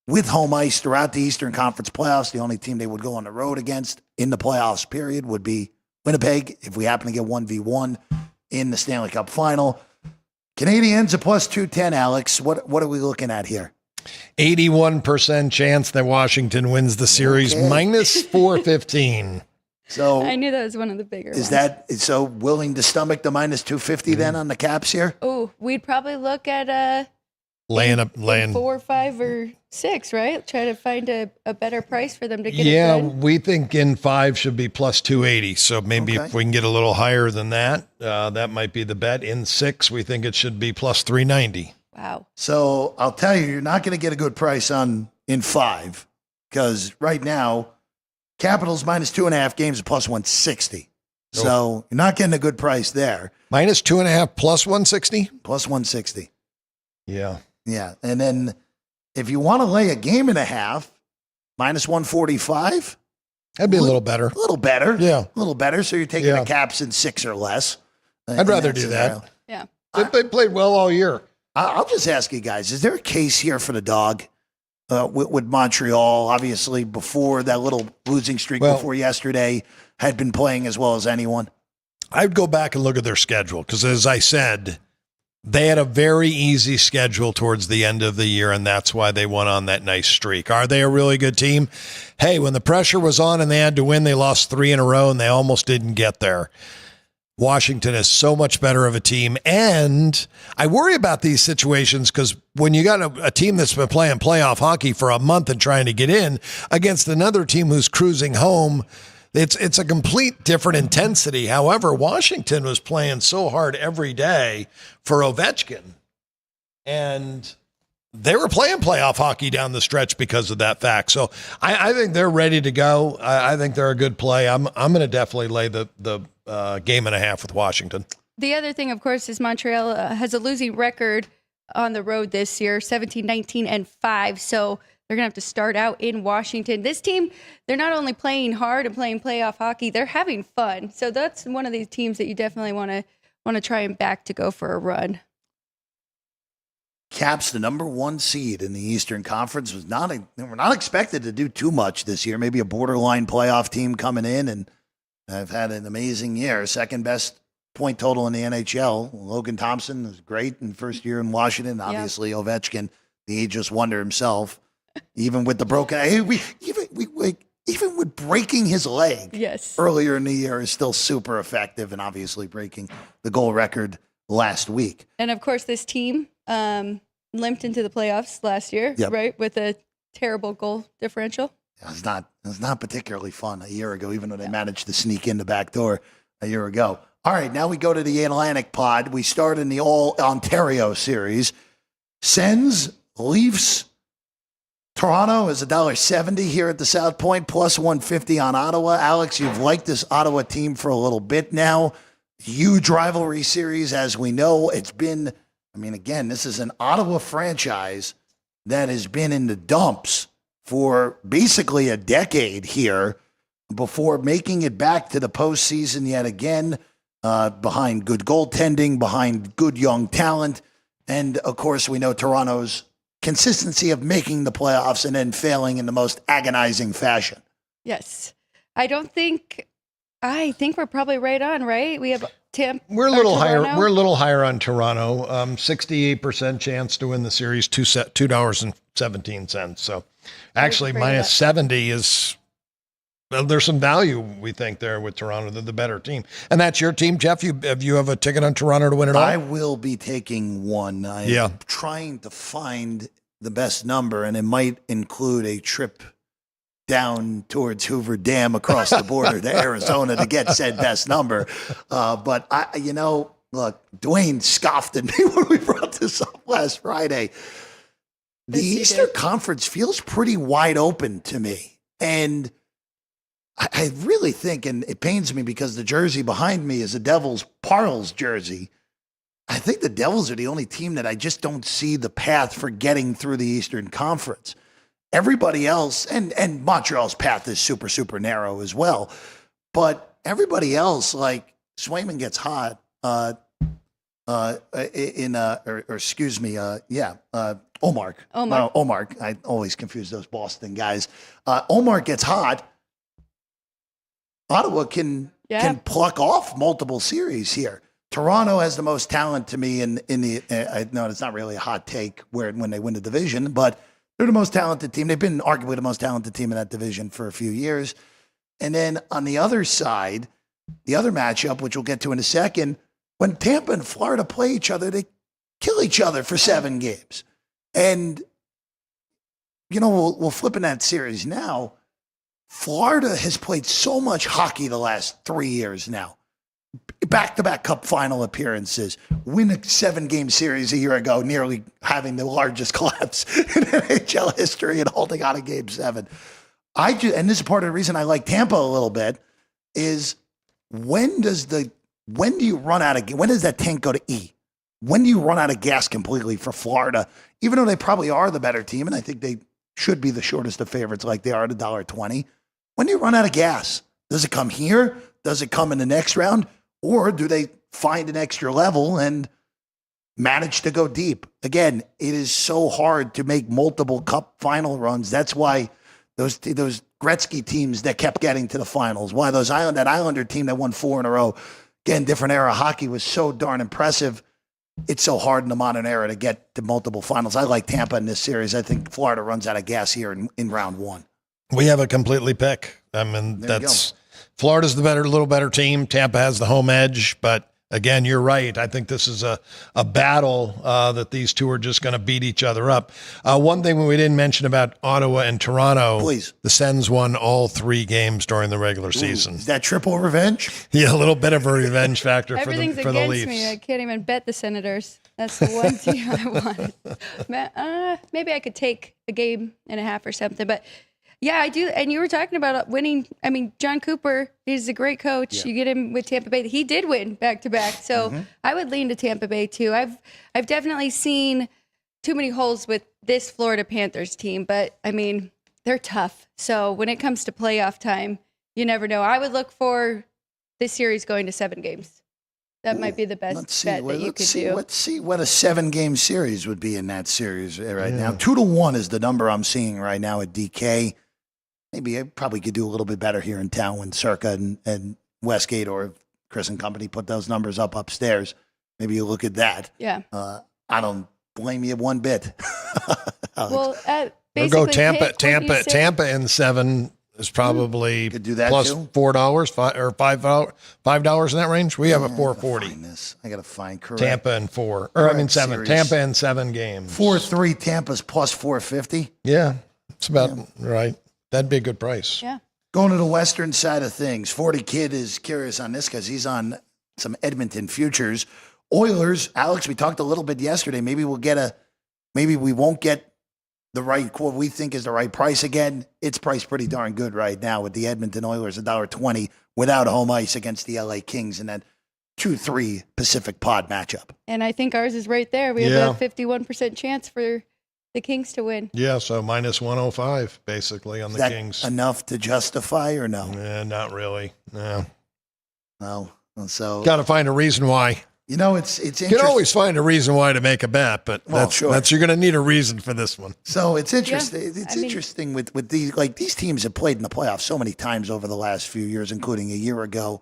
A: with home ice throughout the Eastern Conference playoffs. The only team they would go on the road against in the playoffs period would be Winnipeg if we happen to get 1v1 in the Stanley Cup final. Canadians a plus 210, Alex. What are we looking at here?
D: 81% chance that Washington wins the series, minus 415.
A: So
B: I knew that was one of the bigger ones.
A: Is that so willing to stomach the minus 250 then on the Caps here?
B: Oh, we'd probably look at
D: laying.
B: 4, 5, or 6, right? Try to find a better price for them to get it
D: Yeah,
B: done.
D: we think in 5 should be plus 280. So maybe if we can get a little higher than that, that might be the bet. In 6, we think it should be plus 390.
B: Wow.
A: So I'll tell you, you're not going to get a good price in 5 because right now, Capitals minus 2.5 games at plus 160. So you're not getting a good price there.
D: Minus 2.5 plus 160?
A: Plus 160.
D: Yeah.
A: Yeah. And then if you want to lay a game and a half, minus 145.
D: That'd be a little better.
A: A little better.
D: Yeah.
A: A little better. So you're taking the Caps in 6 or less.
D: I'd rather do that.
B: Yeah.
D: They played well all year.
A: I'll just ask you guys, is there a case here for the dog with Montreal? Obviously, before that little losing streak before yesterday, had been playing as well as anyone.
D: I'd go back and look at their schedule because, as I said, they had a very easy schedule towards the end of the year, and that's why they went on that nice streak. Are they a really good team? Hey, when the pressure was on and they had to win, they lost 3 in a row, and they almost didn't get there. Washington is so much better of a team. And I worry about these situations because when you got a team that's been playing playoff hockey for a month and trying to get in against another team who's cruising home, it's a complete different intensity. However, Washington was playing so hard every day for Ovechkin. And they were playing playoff hockey down the stretch because of that fact. So I think they're ready to go. I think they're a good play. I'm going to definitely lay the game and a half with Washington.
B: The other thing, of course, is Montreal has a losing record on the road this year, 17, 19, and 5. So they're going to have to start out in Washington. This team, they're not only playing hard and playing playoff hockey, they're having fun. So that's one of these teams that you definitely want to try and back to go for a run.
A: Caps, the number 1 seed in the Eastern Conference, they were not expected to do too much this year. Maybe a borderline playoff team coming in, and I've had an amazing year. Second best point total in the NHL. Logan Thompson was great in first year in Washington. Obviously, Ovechkin, the ageless wonder himself. Even with the broken, even with breaking his leg, earlier in the year, is still super effective, and obviously breaking the goal record last week.
B: And of course, this team limped into the playoffs last year, right, with a terrible goal differential.
A: It was not particularly fun a year ago, even though they managed to sneak in the back door a year ago. All right, now we go to the Atlantic pod. We start in the All-Ontario series. Sens, Leafs, Toronto is $1.70 here at the South Point, plus 150 on Ottawa. Alex, you've liked this Ottawa team for a little bit now. Huge rivalry series, as we know. It's been, again, this is an Ottawa franchise that has been in the dumps for basically a decade here before making it back to the postseason yet again, behind good goaltending, behind good young talent. And, of course, we know Toronto's consistency of making the playoffs and then failing in the most agonizing fashion.
B: Yes. I think we're probably right on, right? We have
D: We're a little higher. We're a little higher on Toronto. 68% chance to win the series, $2.17. So actually minus 70 is, there's some value, we think, there with Toronto. They're the better team. And that's your team, Jeff? You have a ticket on Toronto to win it all?
A: I will be taking one. I'm trying to find the best number, and it might include a trip down towards Hoover Dam across the border to Arizona to get said best number. But look, Dwayne scoffed at me when we brought this up last Friday. The Eastern Conference feels pretty wide open to me. And I really think, and it pains me because the jersey behind me is a Devils Parles jersey. I think the Devils are the only team that I just don't see the path for getting through the Eastern Conference. Everybody else, and Montreal's path is super, super narrow as well. But everybody else, like Swayman gets hot Omar. Omar. I always confuse those Boston guys. Omar gets hot. Ottawa can pluck off multiple series here. Toronto has the most talent to me in the. I know it's not really a hot take when they win the division, but they're the most talented team. They've been arguably the most talented team in that division for a few years. And then on the other side, the other matchup, which we'll get to in a second, when Tampa and Florida play each other, they kill each other for 7 games. And, we'll flip in that series now. Florida has played so much hockey the last 3 years now. Back-to-back Cup final appearances, win a 7-game series a year ago, nearly having the largest collapse in NHL history and holding on a Game 7. And this is part of the reason I like Tampa a little bit, is when do you run out of, when does that tank go to E? When do you run out of gas completely for Florida? Even though they probably are the better team, and I think they should be the shortest of favorites like they are at $1.20. When do you run out of gas? Does it come here? Does it come in the next round? Or do they find an extra level and manage to go deep? Again, it is so hard to make multiple Cup final runs. That's why those Gretzky teams that kept getting to the finals, why that Islander team that won 4 in a row, again, different era hockey, was so darn impressive. It's so hard in the modern era to get to multiple finals. I like Tampa in this series. I think Florida runs out of gas here in round 1.
D: We have a completely pick. Florida's the little better team. Tampa has the home edge, but again, you're right. I think this is a battle that these two are just going to beat each other up. One thing we didn't mention about Ottawa and Toronto,
A: please.
D: The Sens won all 3 games during the regular season.
A: Is that triple revenge?
D: Yeah, a little bit of a revenge factor for the Leafs.
B: Everything's against me. I can't even bet the Senators. That's the one team I want. Maybe I could take a game and a half or something, but yeah, I do. And you were talking about winning. I mean, John Cooper, he's a great coach. Yeah. You get him with Tampa Bay. He did win back-to-back. So I would lean to Tampa Bay too. I've definitely seen too many holes with this Florida Panthers team, but I mean, they're tough. So when it comes to playoff time, you never know. I would look for this series going to 7 games. That might be the best bet that you could do.
A: Let's see what a 7-game series would be in that series right now. 2-1 is the number I'm seeing right now at DK. Maybe I probably could do a little bit better here in town when Circa and Westgate or Chris and company put those numbers up upstairs. Maybe you look at that.
B: Yeah.
A: I don't blame you one bit.
B: Well,
D: we'll go Tampa in 7 is probably
A: could do that
D: plus
A: too.
D: $4 or $5 in that range. We have a 440.
A: I got to find correct.
D: Tampa and 4, or I mean 7.
A: Series.
D: Tampa in 7 games.
A: 4-3. Tampa's plus 450.
D: Yeah, it's about right. That'd be a good price.
B: Yeah.
A: Going to the western side of things, 40 Kid is curious on this because he's on some Edmonton futures. Oilers, Alex, we talked a little bit yesterday. Maybe we won't get the right, what we think is the right price again. It's priced pretty darn good right now with the Edmonton Oilers, $1.20 without home ice against the LA Kings in that 2-3 Pacific Pod matchup.
B: And I think ours is right there. We have a 51% chance for the Kings to win.
D: Yeah, so minus 105 basically on the Kings.
A: Enough to justify or no?
D: Not really. No.
A: No. So
D: got to find a reason why.
A: It's interesting.
D: You can always find a reason why to make a bet, but that's you're going to need a reason for this one.
A: So it's interesting. Yeah, it's interesting with these teams have played in the playoffs so many times over the last few years, including a year ago.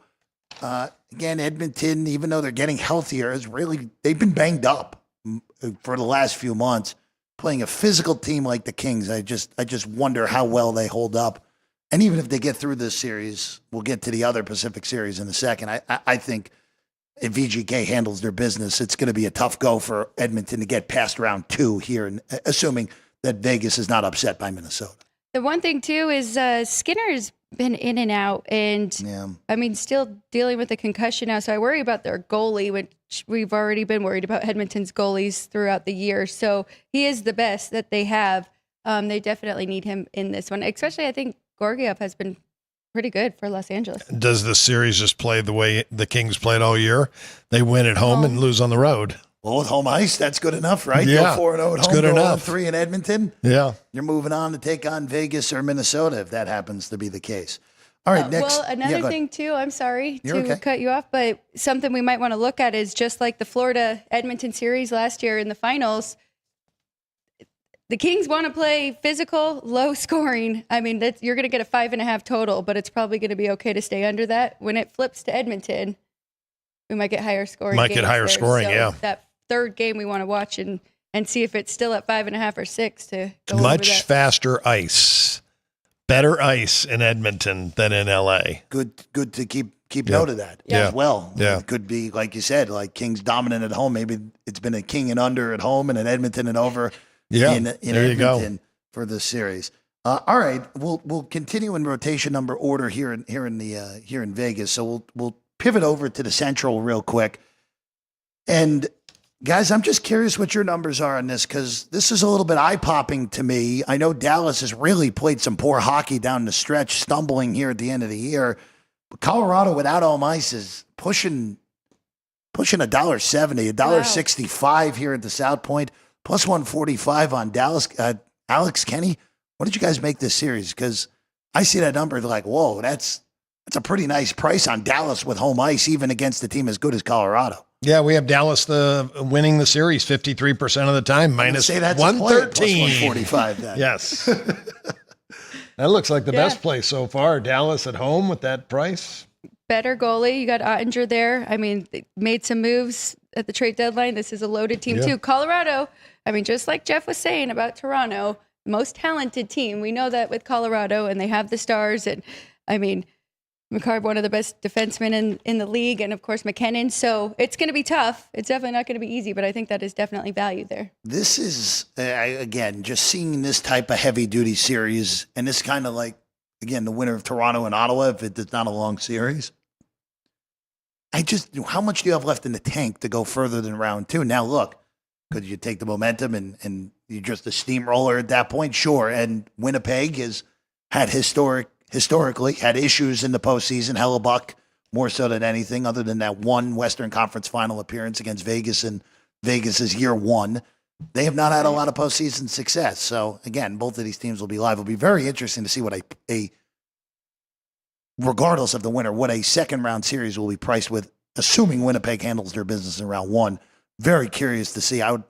A: Again, Edmonton, even though they're getting healthier, they've been banged up for the last few months. Playing a physical team like the Kings, I just wonder how well they hold up. And even if they get through this series, we'll get to the other Pacific series in a second. I think if VGK handles their business, it's going to be a tough go for Edmonton to get past round 2 here, and assuming that Vegas is not upset by Minnesota.
B: The one thing, too, is Skinner's been in and out, and still dealing with a concussion now. So I worry about their goalie, which we've already been worried about Edmonton's goalies throughout the year. So he is the best that they have. They definitely need him in this one, especially I think Georgiev has been pretty good for Los Angeles.
D: Does the series just play the way the Kings played all year? They win at home and lose on the road.
A: Well, with home ice, that's good enough, right?
D: Yeah,
A: go 4-0 at home,
D: it's good enough.
A: 3 in Edmonton.
D: Yeah.
A: You're moving on to take on Vegas or Minnesota if that happens to be the case. All right, next.
B: Well, another thing, too, I'm sorry to cut you off, but something we might want to look at is just like the Florida-Edmonton series last year in the finals, the Kings want to play physical, low scoring. I mean, you're going to get a 5.5 total, but it's probably going to be okay to stay under that. When it flips to Edmonton, we might get higher scoring.
D: Yeah.
B: That third game we want to watch and see if it's still at 5.5 or 6 to go
D: much faster ice. Better ice in Edmonton than in LA.
A: Good to keep note of that as well.
D: Yeah.
A: It could be, like you said, like Kings dominant at home. Maybe it's been a King and under at home and an Edmonton and over in
D: there you go.
A: Edmonton for this series. All right, we'll continue in rotation number order here in Vegas. So we'll pivot over to the Central real quick. And guys, I'm just curious what your numbers are on this, because this is a little bit eye-popping to me. I know Dallas has really played some poor hockey down the stretch, stumbling here at the end of the year. But Colorado without all ice is pushing $1.70, $1.65 here at the South Point, plus 145 on Dallas. Alex, Kenny, what did you guys make this series? Because I see that number like, whoa, that's a pretty nice price on Dallas with home ice, even against a team as good as Colorado.
D: Yeah, we have Dallas winning the series 53% of the time, minus
A: say that's
D: 113.
A: 145 then.
D: Yes. That looks like the best play so far. Dallas at home with that price.
B: Better goalie. You got Ottinger there. I mean, they made some moves at the trade deadline. This is a loaded team too. Colorado, I mean, just like Jeff was saying about Toronto, most talented team. We know that with Colorado, and they have the stars. And I mean, McCarb, one of the best defensemen in the league, and of course McKinnon. So it's going to be tough. It's definitely not going to be easy, but I think that is definitely value there.
A: This is, again, just seeing this type of heavy-duty series, and this kind of like, again, the winner of Toronto and Ottawa, if it's not a long series. How much do you have left in the tank to go further than round two? Now, look, could you take the momentum and you're just a steamroller at that point? Sure. And Winnipeg has had historically had issues in the postseason. Hellebuck, more so than anything, other than that one Western Conference final appearance against Vegas, and Vegas' year one. They have not had a lot of postseason success. So, again, both of these teams will be live. It'll be very interesting to see what regardless of the winner, what a second-round series will be priced with, assuming Winnipeg handles their business in round one. Very curious to see. I would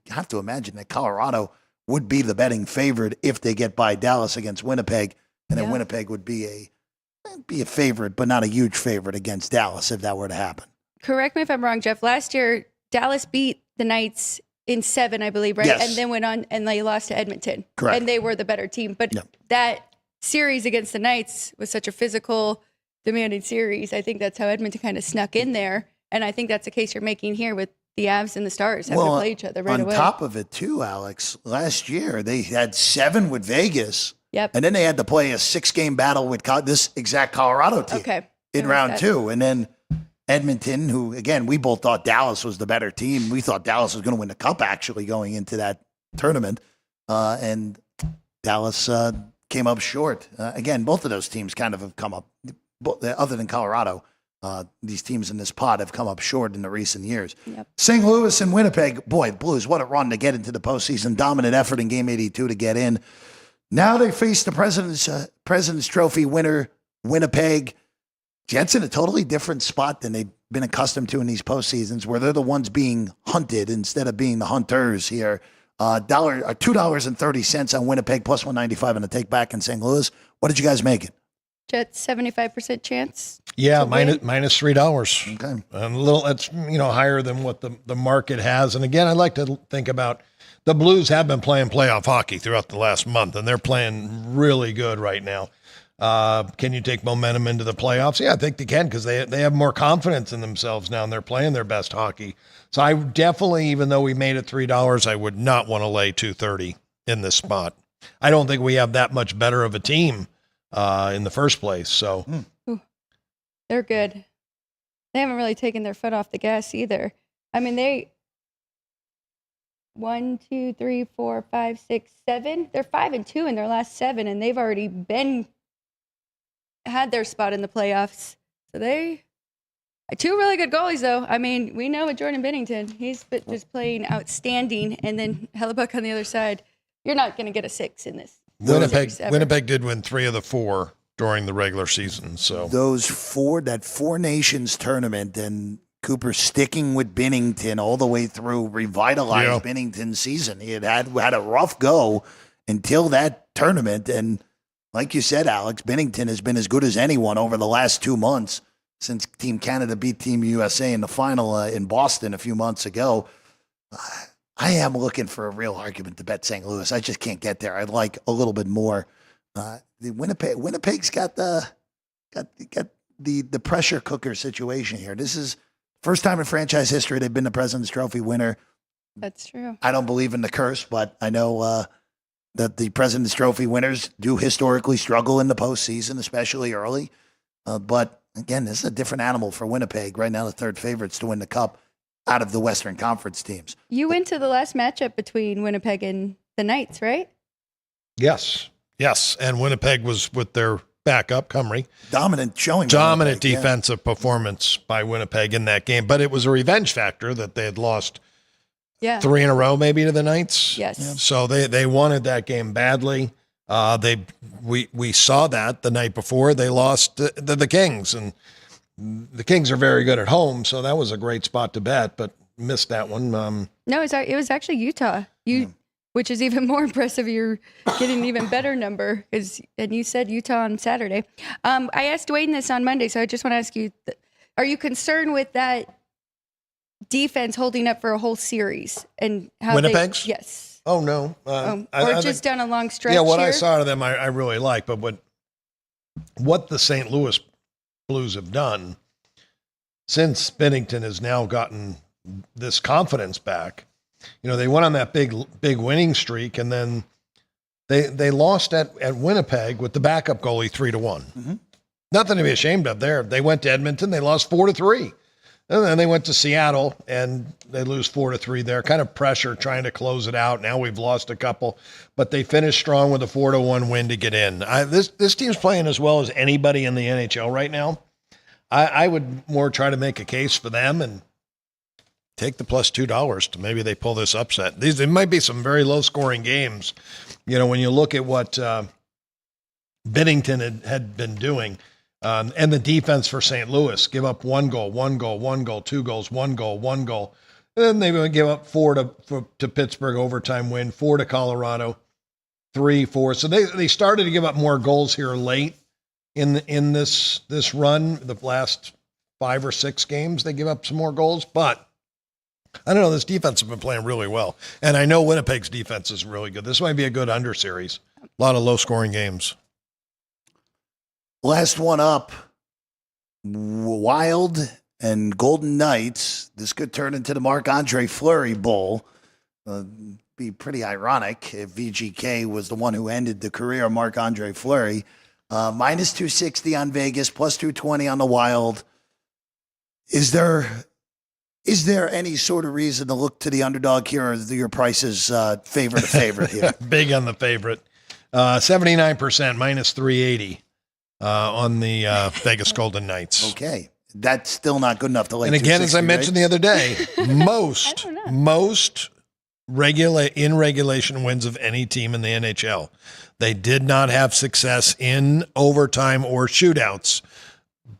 A: have to imagine that Colorado would be the betting favorite if they get by Dallas against Winnipeg, and then Winnipeg would be a favorite, but not a huge favorite against Dallas if that were to happen.
B: Correct me if I'm wrong, Jeff. Last year, Dallas beat the Knights in 7, I believe, right?
A: Yes.
B: And then went on and they lost to Edmonton.
A: Correct.
B: And they were the better team. But that series against the Knights was such a physical, demanding series. I think that's how Edmonton kind of snuck in there. And I think that's the case you're making here with the Avs and the Stars having to play each other right away.
A: On top of it, too, Alex, last year they had 7 with Vegas.
B: Yep.
A: And then they had to play a 6-game battle with this exact Colorado team in round 2. And then Edmonton, who, again, we both thought Dallas was the better team. We thought Dallas was going to win the cup, actually, going into that tournament. And Dallas came up short. Again, both of those teams kind of have come up, other than Colorado. These teams in this pod have come up short in the recent years.
B: Yep.
A: St. Louis and Winnipeg, boy, Blues, what a run to get into the postseason. Dominant effort in Game 82 to get in. Now they face the President's Trophy winner, Winnipeg. Jets in a totally different spot than they've been accustomed to in these postseasons, where they're the ones being hunted instead of being the hunters here. $2.30 on Winnipeg, plus 195 on the take back in St. Louis. What did you guys make it?
B: Jets 75% chance.
D: Yeah, minus $3.
A: Okay.
D: A little, that's higher than what the market has. And again, I'd like to think about the Blues have been playing playoff hockey throughout the last month, and they're playing really good right now. Can you take momentum into the playoffs? Yeah, I think they can, because they have more confidence in themselves now, and they're playing their best hockey. So I definitely, even though we made it $3, I would not want to lay $2.30 in this spot. I don't think we have that much better of a team in the first place. So
B: They're good. They haven't really taken their foot off the gas either. I mean, they 1, 2, 3, 4, 5, 6, 7. They're 5-2 in their last 7, and they've already had their spot in the playoffs. So they 2 really good goalies, though. I mean, we know with Jordan Binnington, he's just playing outstanding, and then Hellebuck on the other side. You're not going to get a 6 in this.
D: Winnipeg did win 3 of the 4 during the regular season. So
A: that 4 Nations tournament, and Cooper sticking with Binnington all the way through, revitalized Binnington's season. He had a rough go until that tournament, and like you said, Alex, Binnington has been as good as anyone over the last 2 months since Team Canada beat Team USA in the final in Boston a few months ago. I am looking for a real argument to bet St. Louis. I just can't get there. I'd like a little bit more. Winnipeg's got the pressure cooker situation here. This is first time in franchise history they've been the President's Trophy winner.
B: That's true.
A: I don't believe in the curse, but I know that the President's Trophy winners do historically struggle in the postseason, especially early. But again, this is a different animal for Winnipeg. Right now, the third favorites to win the Cup out of the Western Conference teams.
B: You went to the last matchup between Winnipeg and the Knights, right?
D: Yes. And Winnipeg was with their backup, Cumry.
A: Dominant showing.
D: Dominant
A: Winnipeg,
D: defensive performance by Winnipeg in that game. But it was a revenge factor that they had lost 3 in a row maybe to the Knights.
B: Yes.
A: Yeah.
D: So they wanted that game badly. We saw that the night before they lost to the Kings, and the Kings are very good at home, so that was a great spot to bet, but missed that one.
B: No, it was actually Utah. Which is even more impressive. You're getting an even better number, and you said Utah on Saturday. I asked Dwayne this on Monday, so I just want to ask you: are you concerned with that defense holding up for a whole series and how
D: Winnipeg's?
B: Yes.
D: Oh no,
B: or just down a long stretch.
D: Yeah, what
B: here?
D: I saw of them, I really like. But what the St. Louis Blues have done since Binnington has now gotten this confidence back. They went on that big winning streak, and then they lost at Winnipeg with the backup goalie 3-1.
A: Mm-hmm.
D: Nothing to be ashamed of there. They went to Edmonton, they lost 4-3. And then they went to Seattle, and they lose 4-3 there. Kind of pressure trying to close it out. Now we've lost a couple, but they finished strong with a 4-1 win to get in. This team's playing as well as anybody in the NHL right now. I would more try to make a case for them and take the plus $2 to maybe they pull this upset. There might be some very low scoring games. When you look at what Binnington had been doing, and the defense for St. Louis, give up 1 goal, 2 goals, 1 goal. And then they would give up 4 to Pittsburgh overtime win, 4 to Colorado, 3, 4. So they started to give up more goals here late in this run. The last 5 or 6 games, they give up some more goals, but I don't know. This defense has been playing really well. And I know Winnipeg's defense is really good. This might be a good under series. A lot of low-scoring games.
A: Last one up, Wild and Golden Knights. This could turn into the Marc-Andre Fleury Bowl. Be pretty ironic if VGK was the one who ended the career of Marc-Andre Fleury. Minus 260 on Vegas, plus 220 on the Wild. Is there any sort of reason to look to the underdog here, or your prices favor the favorite here?
D: Big on the favorite. 79%, minus 380 on the Vegas Golden Knights.
A: Okay. That's still not good enough to lay.
D: And again, as I mentioned the other day, most in regulation wins of any team in the NHL. They did not have success in overtime or shootouts.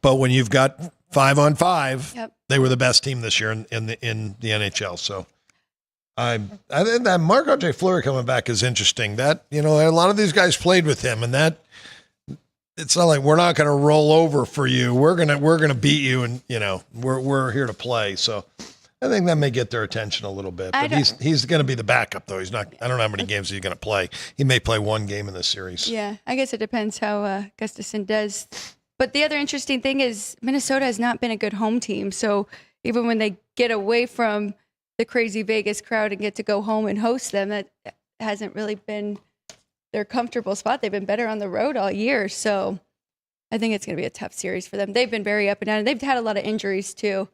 D: But when you've got 5-on-5, they were the best team this year in the NHL. So I think that Marc-Andre Fleury coming back is interesting. That, a lot of these guys played with him, and that it's not like we're not going to roll over for you. We're gonna beat you, and we're here to play. So I think that may get their attention a little bit. But he's going to be the backup, though. He's not. I don't know how many games he's going to play. He may play 1 game in this series.
B: Yeah, I guess it depends how Gustafsson does. But the other interesting thing is Minnesota has not been a good home team. So even when they get away from the crazy Vegas crowd and get to go home and host them, that hasn't really been their comfortable spot. They've been better on the road all year. So I think it's going to be a tough series for them. They've been very up and down. They've had a lot of injuries too.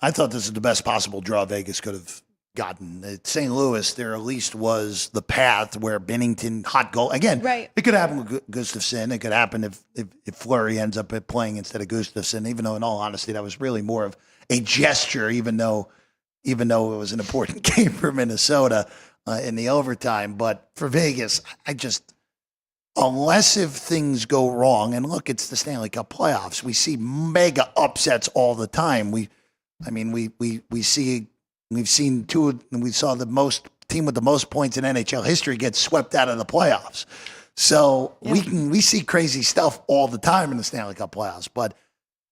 A: I thought this is the best possible draw Vegas could have gotten. At St. Louis, there at least was the path where Binnington, hot goal. Again,
B: right.
A: It could happen with Gustafsson. It could happen if Fleury ends up playing instead of Gustafsson, even though in all honesty, that was really more of a gesture, even though it was an important game for Minnesota in the overtime. But for Vegas, unless if things go wrong, and look, it's the Stanley Cup playoffs. We see mega upsets all the time. We saw the team with the most points in NHL history get swept out of the playoffs. So we see crazy stuff all the time in the Stanley Cup playoffs. But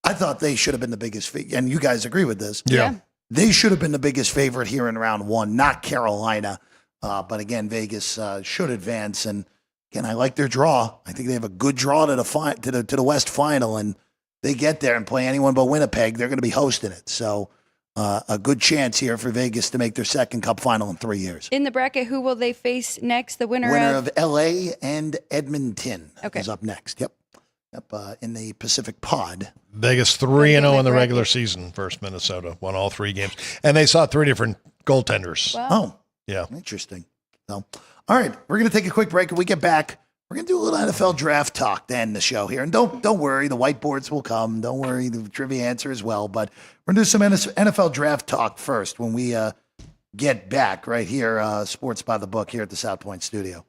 A: I thought they should have been the biggest, and you guys agree with this.
D: Yeah.
A: They should have been the biggest favorite here in round 1, not Carolina. But again, Vegas should advance. And again, I like their draw. I think they have a good draw to the West Final, and they get there and play anyone but Winnipeg. They're going to be hosting it. So a good chance here for Vegas to make their second Cup final in 3 years.
B: In the bracket, who will they face next? The winner
A: of L.A. and Edmonton is up next. Yep. In the Pacific Pod.
D: Vegas 3-0 in the regular season versus Minnesota. Won all 3 games. And they saw 3 different goaltenders.
B: Wow.
A: Oh.
D: Yeah.
A: Interesting. So, all right. We're going to take a quick break. When we get back, we're going to do a little NFL draft talk to end the show here. And don't worry, the whiteboards will come. Don't worry, the trivia answer as well. But we're going to do some NFL draft talk first when we get back right here, Sports by the Book here at the South Point studio.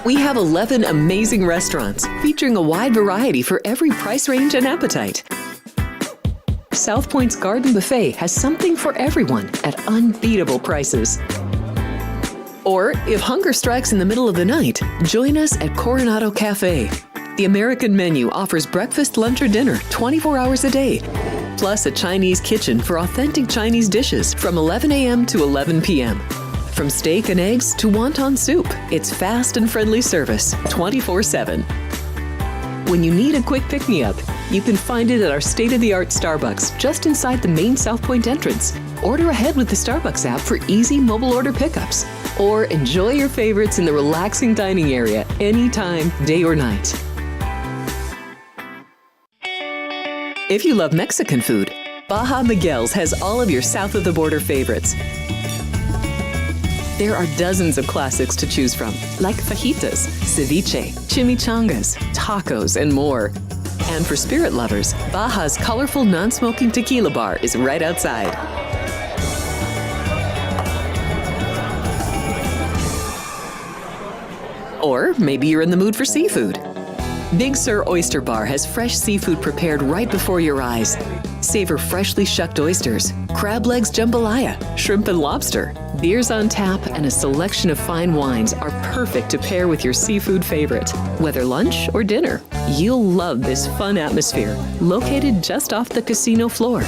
C: We have 11 amazing restaurants featuring a wide variety for every price range and appetite. South Point's Garden Buffet has something for everyone at unbeatable prices. Or, if hunger strikes in the middle of the night, join us at Coronado Cafe. The American menu offers breakfast, lunch, or dinner 24 hours a day, plus a Chinese kitchen for authentic Chinese dishes from 11 a.m. to 11 p.m. From steak and eggs to wonton soup, it's fast and friendly service 24/7. When you need a quick pick-me-up, you can find it at our state-of-the-art Starbucks just inside the main South Point entrance. Order ahead with the Starbucks app for easy mobile order pickups. Or enjoy your favorites in the relaxing dining area anytime, day or night. If you love Mexican food, Baja Miguel's has all of your south of the border favorites. There are dozens of classics to choose from, like fajitas, ceviche, chimichangas, tacos, and more. And for spirit lovers, Baja's colorful non-smoking tequila bar is right outside. Or maybe you're in the mood for seafood. Big Sur Oyster Bar has fresh seafood prepared right before your eyes. Savor freshly shucked oysters, crab legs jambalaya, shrimp and lobster. Beers on tap and a selection of fine wines are perfect to pair with your seafood favorite. Whether lunch or dinner, you'll love this fun atmosphere, located just off the casino floor.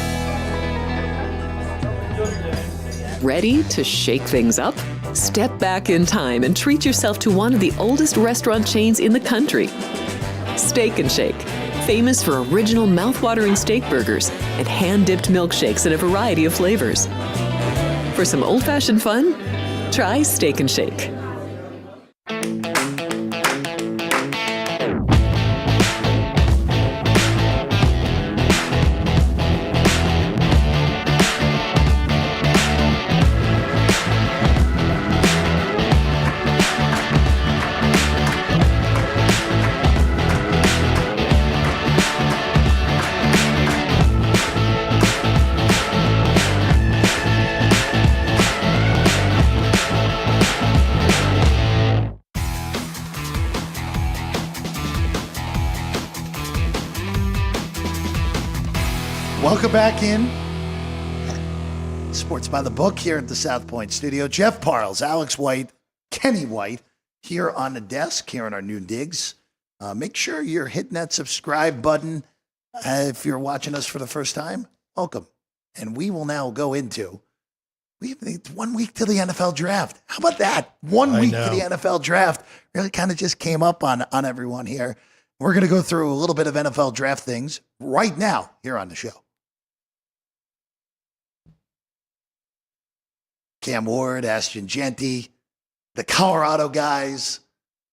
C: Ready to shake things up? Step back in time and treat yourself to one of the oldest restaurant chains in the country. Steak and Shake, famous for original mouth-watering steak burgers and hand-dipped milkshakes in a variety of flavors. For some old-fashioned fun, try Steak and Shake.
A: Welcome back in. Sports by the Book here at the South Point studio. Jeff Parles, Alex White, Kenny White here on the desk, here in our new digs. Make sure you're hitting that subscribe button. If you're watching us for the first time, welcome. And we will now go into, it's 1 week to the NFL draft. How about that? 1 week to the NFL draft. Really kind of just came up on everyone here. We're going to go through a little bit of NFL draft things right now here on the show. Cam Ward, Ashton Genty, the Colorado guys.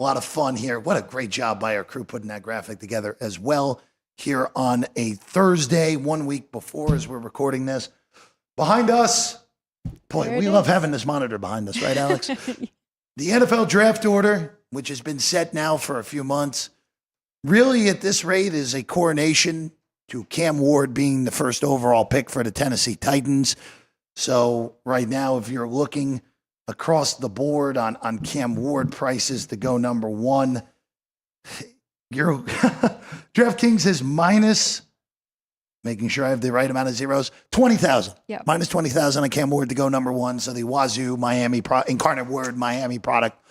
A: A lot of fun here. What a great job by our crew putting that graphic together as well here on a Thursday, 1 week before as we're recording this. Behind us, boy, we love having this monitor behind us, right, Alex? The NFL draft order, which has been set now for a few months, really at this rate is a coronation to Cam Ward being the first overall pick for the Tennessee Titans. So right now, if you're looking across the board on Cam Ward prices to go number one, your DraftKings is minus, making sure I have the right amount of zeros, 20,000.
B: Yep.
A: Minus 20,000 on Cam Ward to go number one. So the Wazoo Miami Incarnate Word Miami product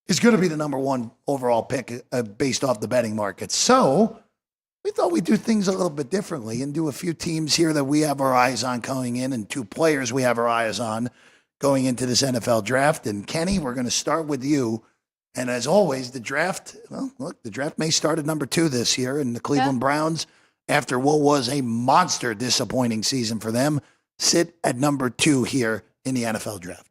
A: is going to be the number one overall pick based off the betting market. So we thought we'd do things a little bit differently and do a few teams here that we have our eyes on going in and 2 players we have our eyes on going into this NFL draft. And Kenny, we're going to start with you. And as always, the draft, well, look, the draft may start at number 2 this year, and the Cleveland Browns after what was a monster disappointing season for them, sit at number 2 here in the NFL draft.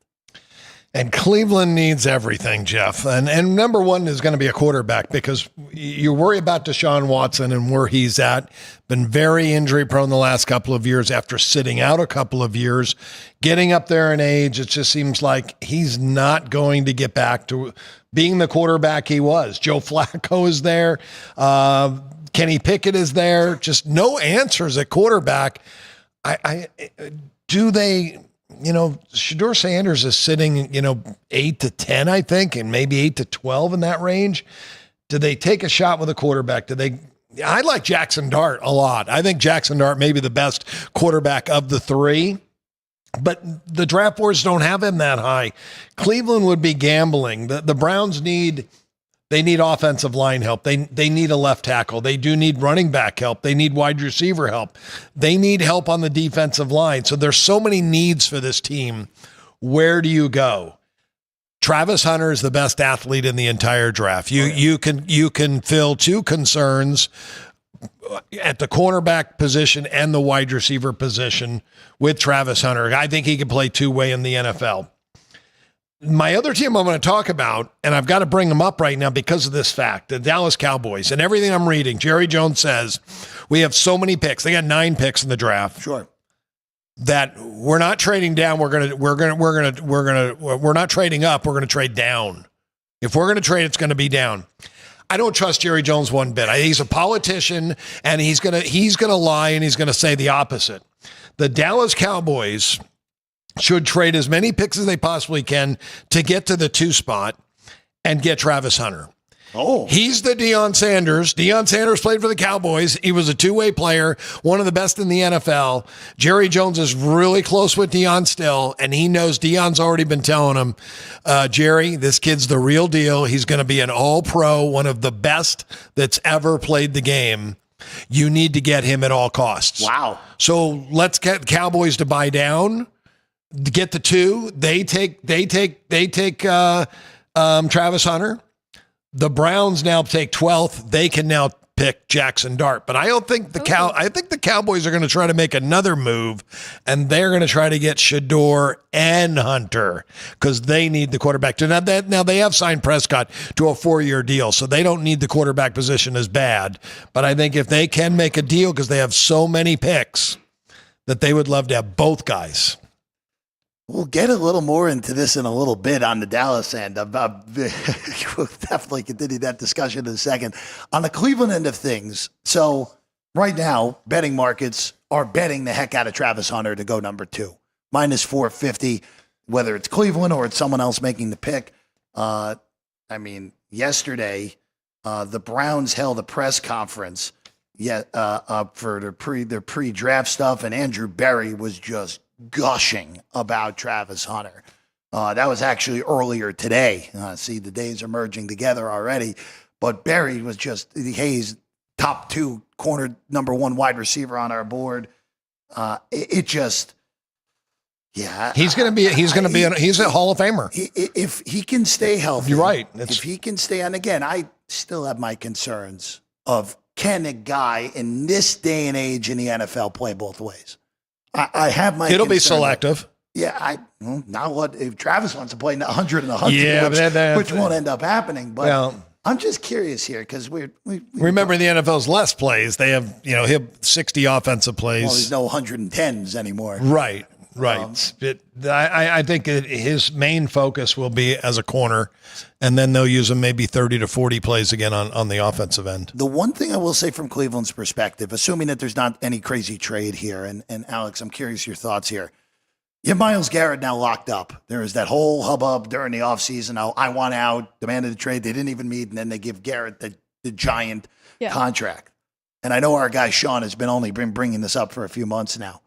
D: And Cleveland needs everything, Jeff. And number 1 is going to be a quarterback, because you worry about Deshaun Watson and where he's at. Been very injury prone the last couple of years after sitting out a couple of years. Getting up there in age, it just seems like he's not going to get back to being the quarterback he was. Joe Flacco is there. Kenny Pickett is there. Just no answers at quarterback. Do they... Shedeur Sanders is sitting, 8 to 10, I think, and maybe 8 to 12 in that range. Do they take a shot with a quarterback? I like Jackson Dart a lot. I think Jackson Dart may be the best quarterback of the 3, but the draft boards don't have him that high. Cleveland would be gambling. The Browns need offensive line help. They need a left tackle. They do need running back help. They need wide receiver help. They need help on the defensive line. So there's so many needs for this team. Where do you go? Travis Hunter is the best athlete in the entire draft. You can fill 2 concerns at the cornerback position and the wide receiver position with Travis Hunter. I think he can play 2-way in the NFL. My other team I'm going to talk about, and I've got to bring them up right now because of this fact, the Dallas Cowboys, and everything I'm reading, Jerry Jones says we have so many picks. They got 9 picks in the draft.
A: Sure.
D: That we're not trading down. We're not trading up. We're going to trade down. If we're going to trade, it's going to be down. I don't trust Jerry Jones one bit. He's a politician, and he's going to lie, and he's going to say the opposite. The Dallas Cowboys should trade as many picks as they possibly can to get to the 2 spot and get Travis Hunter.
A: Oh,
D: he's the Deion Sanders. Deion Sanders played for the Cowboys. He was a 2-way player, one of the best in the NFL. Jerry Jones is really close with Deion still, and he knows Deion's already been telling him, Jerry, this kid's the real deal. He's going to be an all-pro, one of the best that's ever played the game. You need to get him at all costs.
A: Wow.
D: So let's get Cowboys to buy down. Get the 2. They take Travis Hunter. The Browns now take 12th. They can now pick Jackson Dart. But I don't think I think the Cowboys are going to try to make another move, and they're going to try to get Shedeur and Hunter because they need the quarterback. Now they have signed Prescott to a 4-year deal, so they don't need the quarterback position as bad. But I think if they can make a deal because they have so many picks that they would love to have both guys.
A: We'll get a little more into this in a little bit on the Dallas end. We'll definitely continue that discussion in a second. On the Cleveland end of things, so right now, betting markets are betting the heck out of Travis Hunter to go number 2. Minus 450, whether it's Cleveland or it's someone else making the pick. Yesterday, the Browns held a press conference for their pre-draft stuff, and Andrew Berry was just gushing about Travis Hunter. That was actually earlier today. See, the days are merging together already. But Berry was just, he's top 2 corner, number 1 wide receiver on our board. He's a Hall of Famer. If he can stay healthy.
D: You're right.
A: If he can stay, and again, I still have my concerns of can a guy in this day and age in the NFL play both ways? I have my.
D: It'll be selective.
A: Yeah, now what? If Travis wants to play 100 and 100, which won't end up happening. But I'm just curious here because we
D: remember the NFL's less plays. They have he have 60 offensive plays.
A: Well, there's no 110s anymore.
D: Right. I think his main focus will be as a corner, and then they'll use him maybe 30 to 40 plays again on the offensive end.
A: The one thing I will say from Cleveland's perspective, assuming that there's not any crazy trade here, and Alex, I'm curious your thoughts here. You have Myles Garrett now locked up. There was that whole hubbub during the offseason. I want out, demanded a trade. They didn't even meet, and then they give Garrett the giant contract. And I know our guy Sean has only been bringing this up for a few months now.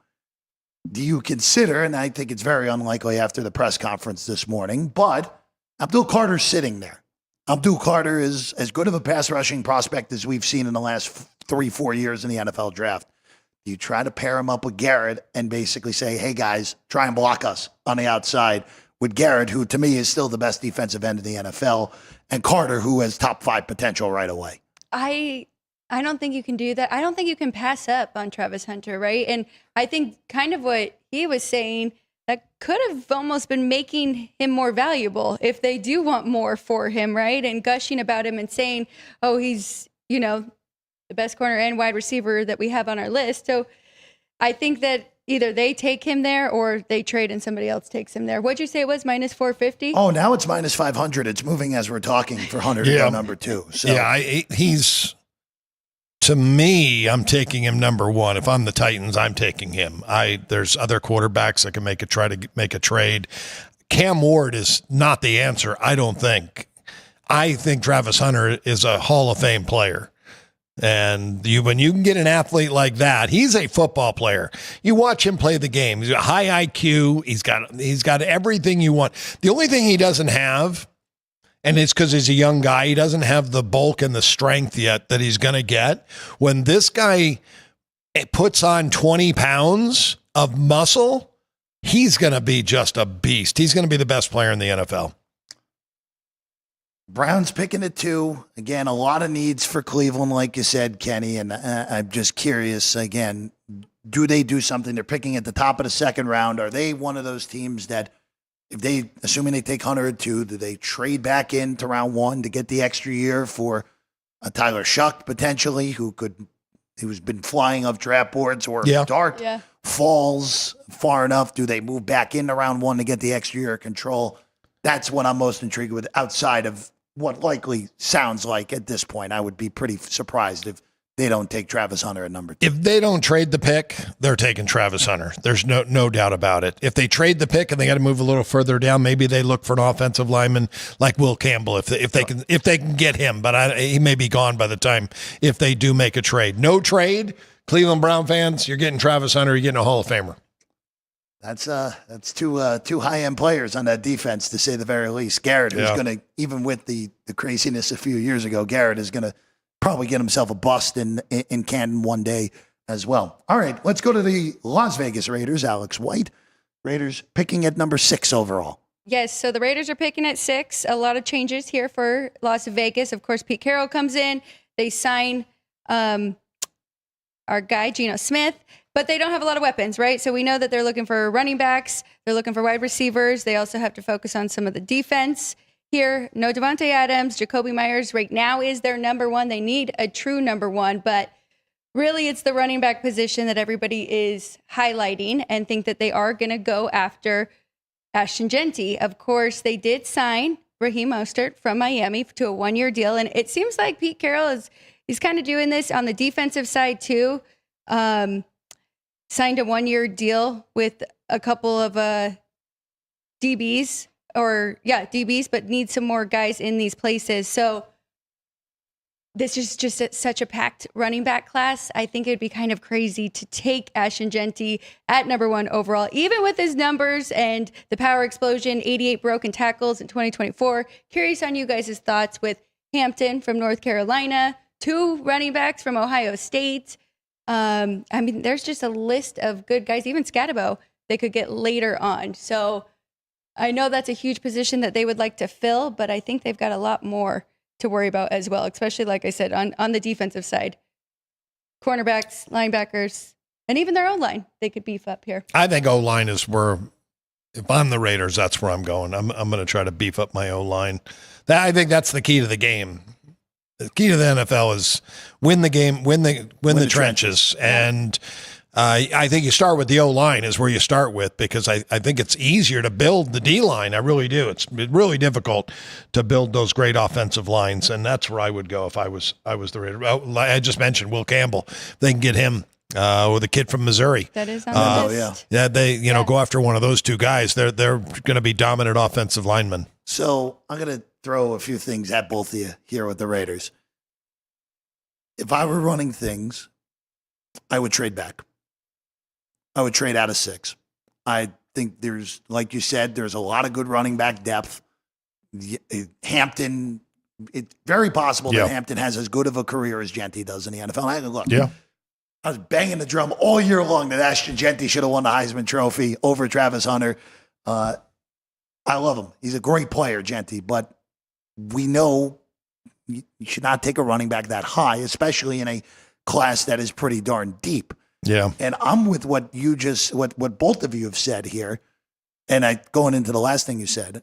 A: Do you consider, and I think it's very unlikely after the press conference this morning, but Abdul Carter's sitting there. Abdul Carter is as good of a pass rushing prospect as we've seen in the last 3-4 years in the NFL draft. Do you try to pair him up with Garrett and basically say, hey, guys, try and block us on the outside with Garrett, who to me is still the best defensive end in the NFL, and Carter, who has top 5 potential right away?
B: I I don't think you can do that. I don't think you can pass up on Travis Hunter, right? And I think kind of what he was saying, that could have almost been making him more valuable if they do want more for him, right? And gushing about him and saying, oh, he's, the best corner and wide receiver that we have on our list. So I think that either they take him there or they trade and somebody else takes him there. What'd you say it was, minus 450?
A: Oh, now it's minus 500. It's moving as we're talking for Hunter to go number 2. So.
D: Yeah, he's, to me, I'm taking him number 1. If I'm the Titans, I'm taking him. There's other quarterbacks that can try to make a trade. Cam Ward is not the answer, I don't think. I think Travis Hunter is a Hall of Fame player. And when you can get an athlete like that, he's a football player. You watch him play the game. He's got high IQ. He's got everything you want. The only thing he doesn't have, and it's because he's a young guy, he doesn't have the bulk and the strength yet that he's going to get. When this guy puts on 20 pounds of muscle, he's going to be just a beast. He's going to be the best player in the NFL.
A: Browns picking at 2. Again, a lot of needs for Cleveland, like you said, Kenny. And I'm just curious, again, do they do something? They're picking at the top of the second round. Are they one of those teams that, assuming they take Hunter at 2, do they trade back into round 1 to get the extra year for a Tyler Shuck potentially, who's been flying off draft boards, or if Dart falls far enough, do they move back into round 1 to get the extra year of control? That's what I'm most intrigued with, outside of what likely sounds like at this point. I would be pretty surprised if they don't take Travis Hunter at number 2.
D: If they don't trade the pick, they're taking Travis Hunter. There's no doubt about it. If they trade the pick and they got to move a little further down, maybe they look for an offensive lineman like Will Campbell if they can get him. But he may be gone by the time if they do make a trade. No trade, Cleveland Brown fans, you're getting Travis Hunter. You're getting a Hall of Famer.
A: That's two high-end players on that defense, to say the very least. Garrett, who's going to, even with the craziness a few years ago, Garrett is going to probably get himself a bust in Canton one day as well. All right, let's go to the Las Vegas Raiders. Alex White, Raiders picking at number 6 overall.
B: Yes, so the Raiders are picking at 6. A lot of changes here for Las Vegas. Of course, Pete Carroll comes in. They sign our guy, Geno Smith. But they don't have a lot of weapons, right? So we know that they're looking for running backs. They're looking for wide receivers. They also have to focus on some of the defense here. No Devontae Adams. Jacoby Myers right now is their number 1. They need a true number 1. But really, it's the running back position that everybody is highlighting and think that they are going to go after Ashton Genty. Of course, they did sign Raheem Mostert from Miami to a 1-year deal. And it seems like Pete Carroll he's kind of doing this on the defensive side too. Signed a 1-year deal with a couple of DBs, but need some more guys in these places. So this is just such a packed running back class. I think it'd be kind of crazy to take Ashton Genty at number 1 overall, even with his numbers and the power explosion, 88 broken tackles in 2024. Curious on you guys' thoughts with Hampton from North Carolina, 2 running backs from Ohio State. There's just a list of good guys, even Scatabo, they could get later on. So I know that's a huge position that they would like to fill, but I think they've got a lot more to worry about as well, especially, like I said, on the defensive side. Cornerbacks, linebackers, and even their O-line, they could beef up here.
D: I think O-line is where, if I'm the Raiders, that's where I'm going. I'm going to try to beef up my O-line. I think that's the key to the game. The key to the NFL is win the game, win the trenches. And I think you start with the O-line is where you start with, because I think it's easier to build the D-line. I really do. It's really difficult to build those great offensive lines, and that's where I would go if I was the Raiders. I just mentioned Will Campbell. They can get him with a kid from Missouri.
B: That is on the list.
D: Yeah, they go after one of those 2 guys. They're going to be dominant offensive linemen.
A: So I'm going to throw a few things at both of you here with the Raiders. If I were running things, I would trade back. I would trade out of 6. I think there's, like you said, there's a lot of good running back depth. Hampton, it's very possible that Hampton has as good of a career as Genty does in the NFL. Look, I was banging the drum all year long that Ashton Genty should have won the Heisman Trophy over Travis Hunter. I love him. He's a great player, Genty, but we know you should not take a running back that high, especially in a class that is pretty darn deep.
D: Yeah.
A: And I'm with what both of you have said here. And going into the last thing you said,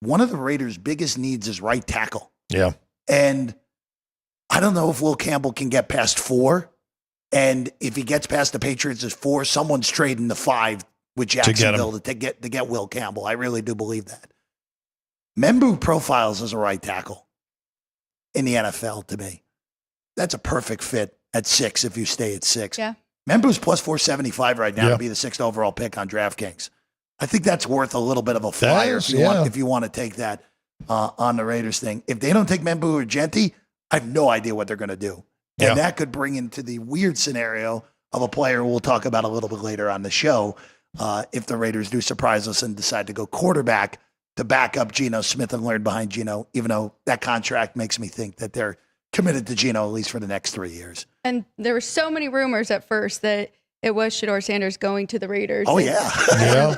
A: one of the Raiders' biggest needs is right tackle.
D: Yeah.
A: And I don't know if Will Campbell can get past 4. And if he gets past the Patriots as 4, someone's trading the 5 with Jacksonville to get Will Campbell. I really do believe that. Membu profiles as a right tackle in the NFL to me. That's a perfect fit at 6 if you stay at 6.
B: Yeah.
A: Membu's plus 475 right now to be the 6th overall pick on DraftKings. I think that's worth a little bit of a flyer if you want to take that on the Raiders thing. If they don't take Membu or Genti, I have no idea what they're going to do. And that could bring into the weird scenario of a player we'll talk about a little bit later on the show if the Raiders do surprise us and decide to go quarterback to back up Geno Smith and learn behind Geno, even though that contract makes me think that they're committed to Geno at least for the next 3 years.
B: And there were so many rumors at first that it was Shedeur Sanders going to the Raiders.
A: Oh, yeah.
D: Yeah.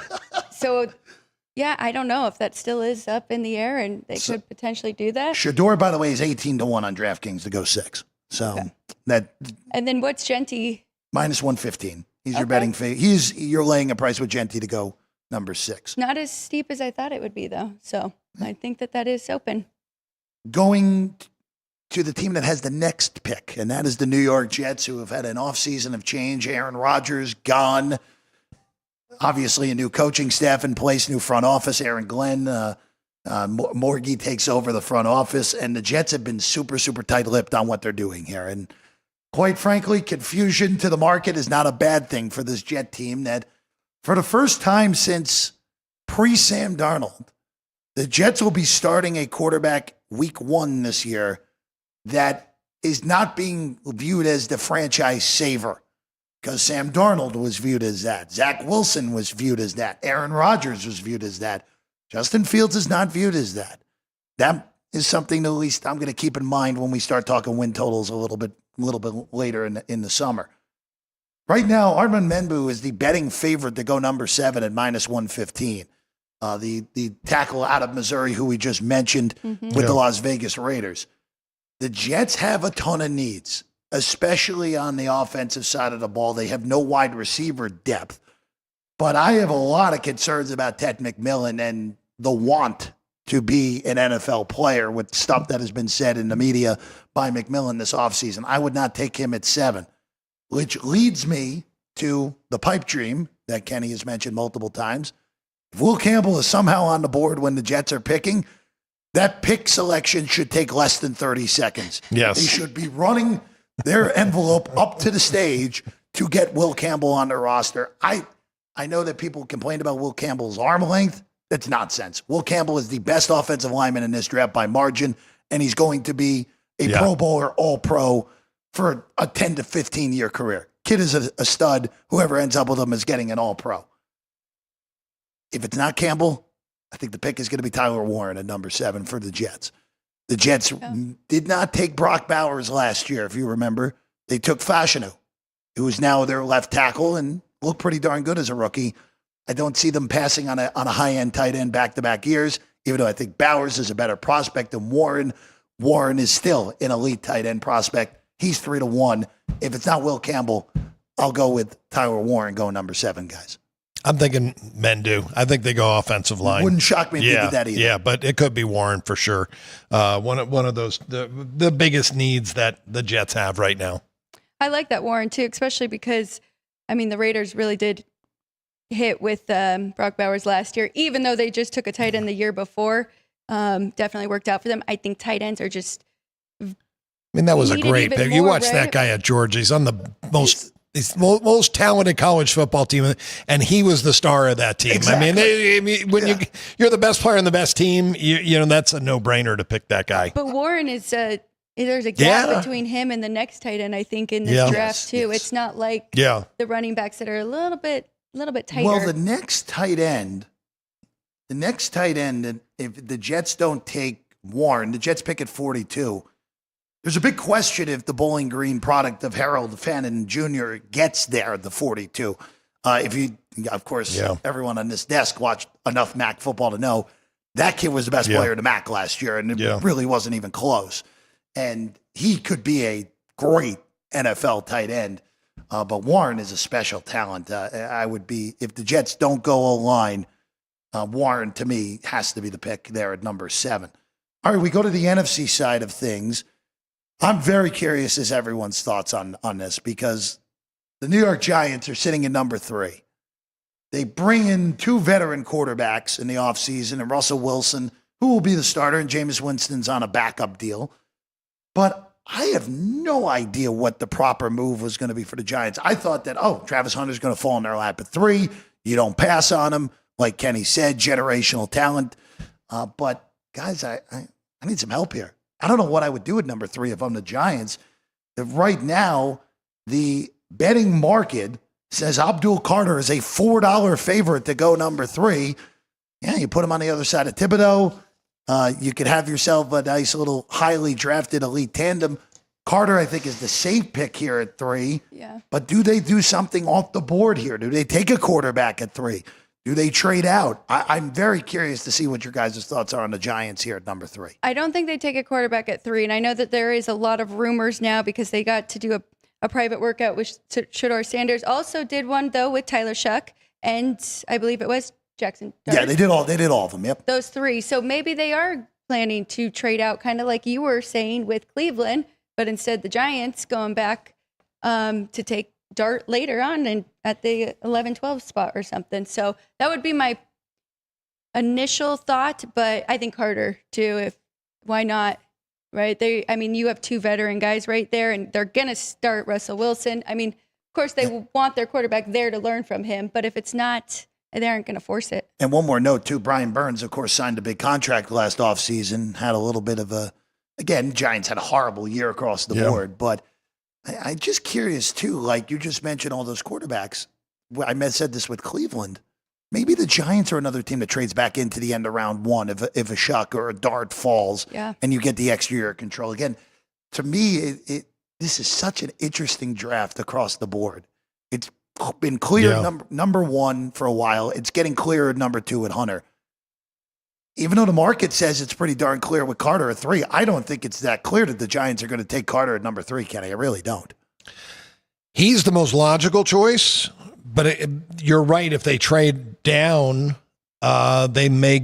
B: So, yeah, I don't know if that still is up in the air and they could potentially do that.
A: Shedeur, by the way, is 18-1 on DraftKings to go 6. So that.
B: And then what's Genti?
A: Minus 115. He's your betting favorite. You're laying a price with Genti to go number 6.
B: Not as steep as I thought it would be, though. So I think that is open.
A: Going to the team that has the next pick, and that is the New York Jets, who have had an offseason of change. Aaron Rodgers gone. Obviously, a new coaching staff in place, new front office. Aaron Glenn, Morgie takes over the front office, and the Jets have been super, super tight-lipped on what they're doing here. And quite frankly, confusion to the market is not a bad thing for this Jet team that, for the first time since pre-Sam Darnold, the Jets will be starting a quarterback week 1 this year that is not being viewed as the franchise saver, because Sam Darnold was viewed as that. Zach Wilson was viewed as that. Aaron Rodgers was viewed as that. Justin Fields is not viewed as that. That is something that at least I'm going to keep in mind when we start talking win totals a little bit later in the summer. Right now, Armand Membu is the betting favorite to go number 7 at minus 115. The tackle out of Missouri, who we just mentioned with the Las Vegas Raiders. The Jets have a ton of needs, especially on the offensive side of the ball. They have no wide receiver depth. But I have a lot of concerns about Ted McMillan and the want to be an NFL player with stuff that has been said in the media by McMillan this offseason. I would not take him at 7, which leads me to the pipe dream that Kenny has mentioned multiple times. If Will Campbell is somehow on the board when the Jets are picking, that pick selection should take less than 30 seconds.
D: Yes.
A: They should be running their envelope up to the stage to get Will Campbell on their roster. I know that people complained about Will Campbell's arm length. That's nonsense. Will Campbell is the best offensive lineman in this draft by margin, and he's going to be a Pro Bowler, All-Pro for a 10 to 15-year career. Kid is a stud. Whoever ends up with him is getting an All-Pro. If it's not Campbell, I think the pick is going to be Tyler Warren at number 7 for the Jets. The Jets did not take Brock Bowers last year, if you remember. They took Fashanu, who is now their left tackle and looked pretty darn good as a rookie. I don't see them passing on a high-end tight end back-to-back years, even though I think Bowers is a better prospect than Warren. Warren is still an elite tight end prospect. He's 3-1. If it's not Will Campbell, I'll go with Tyler Warren going number 7, guys.
D: I'm thinking Mendu. I think they go offensive line.
A: Wouldn't shock me if they did that either.
D: Yeah, but it could be Warren for sure. One of those the biggest needs that the Jets have right now.
B: I like that Warren too, especially because the Raiders really did hit with Brock Bowers last year, even though they just took a tight end the year before. Definitely worked out for them. I think tight ends are just.
D: That was a great pick. You watch that guy at Georgia. He's on the most talented college football team, and he was the star of that team. Exactly. When you're the best player on the best team, that's a no-brainer to pick that guy.
B: But Warren is there's a gap between him and the next tight end, I think, in this draft too. Yes. It's not like the running backs that are a little bit tighter.
A: Well, the next tight end, if the Jets don't take Warren, the Jets pick at 42. There's a big question if the Bowling Green product of Harold Fannin Jr. gets there at the 42. Everyone on this desk watched enough MAC football to know that kid was the best player to MAC last year, and it really wasn't even close. and he could be a great NFL tight end. But Warren is a special talent. I would be, if the Jets don't go O-line, Warren, to me, has to be the pick there at number 7. All right, we go to the NFC side of things. I'm very curious as everyone's thoughts on this, because the New York Giants are sitting at number 3. They bring in 2 veteran quarterbacks in the offseason, and Russell Wilson, who will be the starter, and Jameis Winston's on a backup deal. But I have no idea what the proper move was going to be for the Giants. I thought that, Travis Hunter's going to fall in their lap at 3. You don't pass on him. Like Kenny said, generational talent. But, guys, I need some help here. I don't know what I would do at number 3 if I'm the Giants. If right now, the betting market says Abdul Carter is a $4 favorite to go number 3. Yeah, you put him on the other side of Thibodeau. You could have yourself a nice little highly drafted elite tandem. Carter, I think, is the safe pick here at 3.
B: Yeah.
A: But do they do something off the board here? Do they take a quarterback at 3? Do they trade out? I'm very curious to see what your guys' thoughts are on the Giants here at number 3.
B: I don't think they take a quarterback at 3. And I know that there is a lot of rumors now because they got to do a private workout with Shedeur Sanders. Also did one, though, with Tyler Shuck. And I believe it was Jackson Dart.
A: Yeah, they did all of them. Yep.
B: Those 3. So maybe they are planning to trade out, kind of like you were saying with Cleveland, but instead the Giants going back to take Dart later on and at the 11-12 spot or something. So that would be my initial thought, but I think Carter too. Why not? Right? You have 2 veteran guys right there, and they're gonna start Russell Wilson. I mean, of course they want their quarterback there to learn from him, but if it's not, they aren't going to force it.
A: And one more note, too. Brian Burns, of course, signed a big contract last offseason, had a little bit of again, Giants had a horrible year across the board. But I'm just curious, too, like you just mentioned all those quarterbacks. I said this with Cleveland. Maybe the Giants are another team that trades back into the end of round 1 if a Shuck or a Dart falls and you get the extra year of control. Again, to me, this is such an interesting draft across the board. It's been clear number 1 for a while. It's getting clearer at number 2 with Hunter. Even though the market says it's pretty darn clear with Carter at 3, I don't think it's that clear that the Giants are going to take Carter at number 3, Kenny. I really don't.
D: He's the most logical choice, but you're right. If they trade down, they may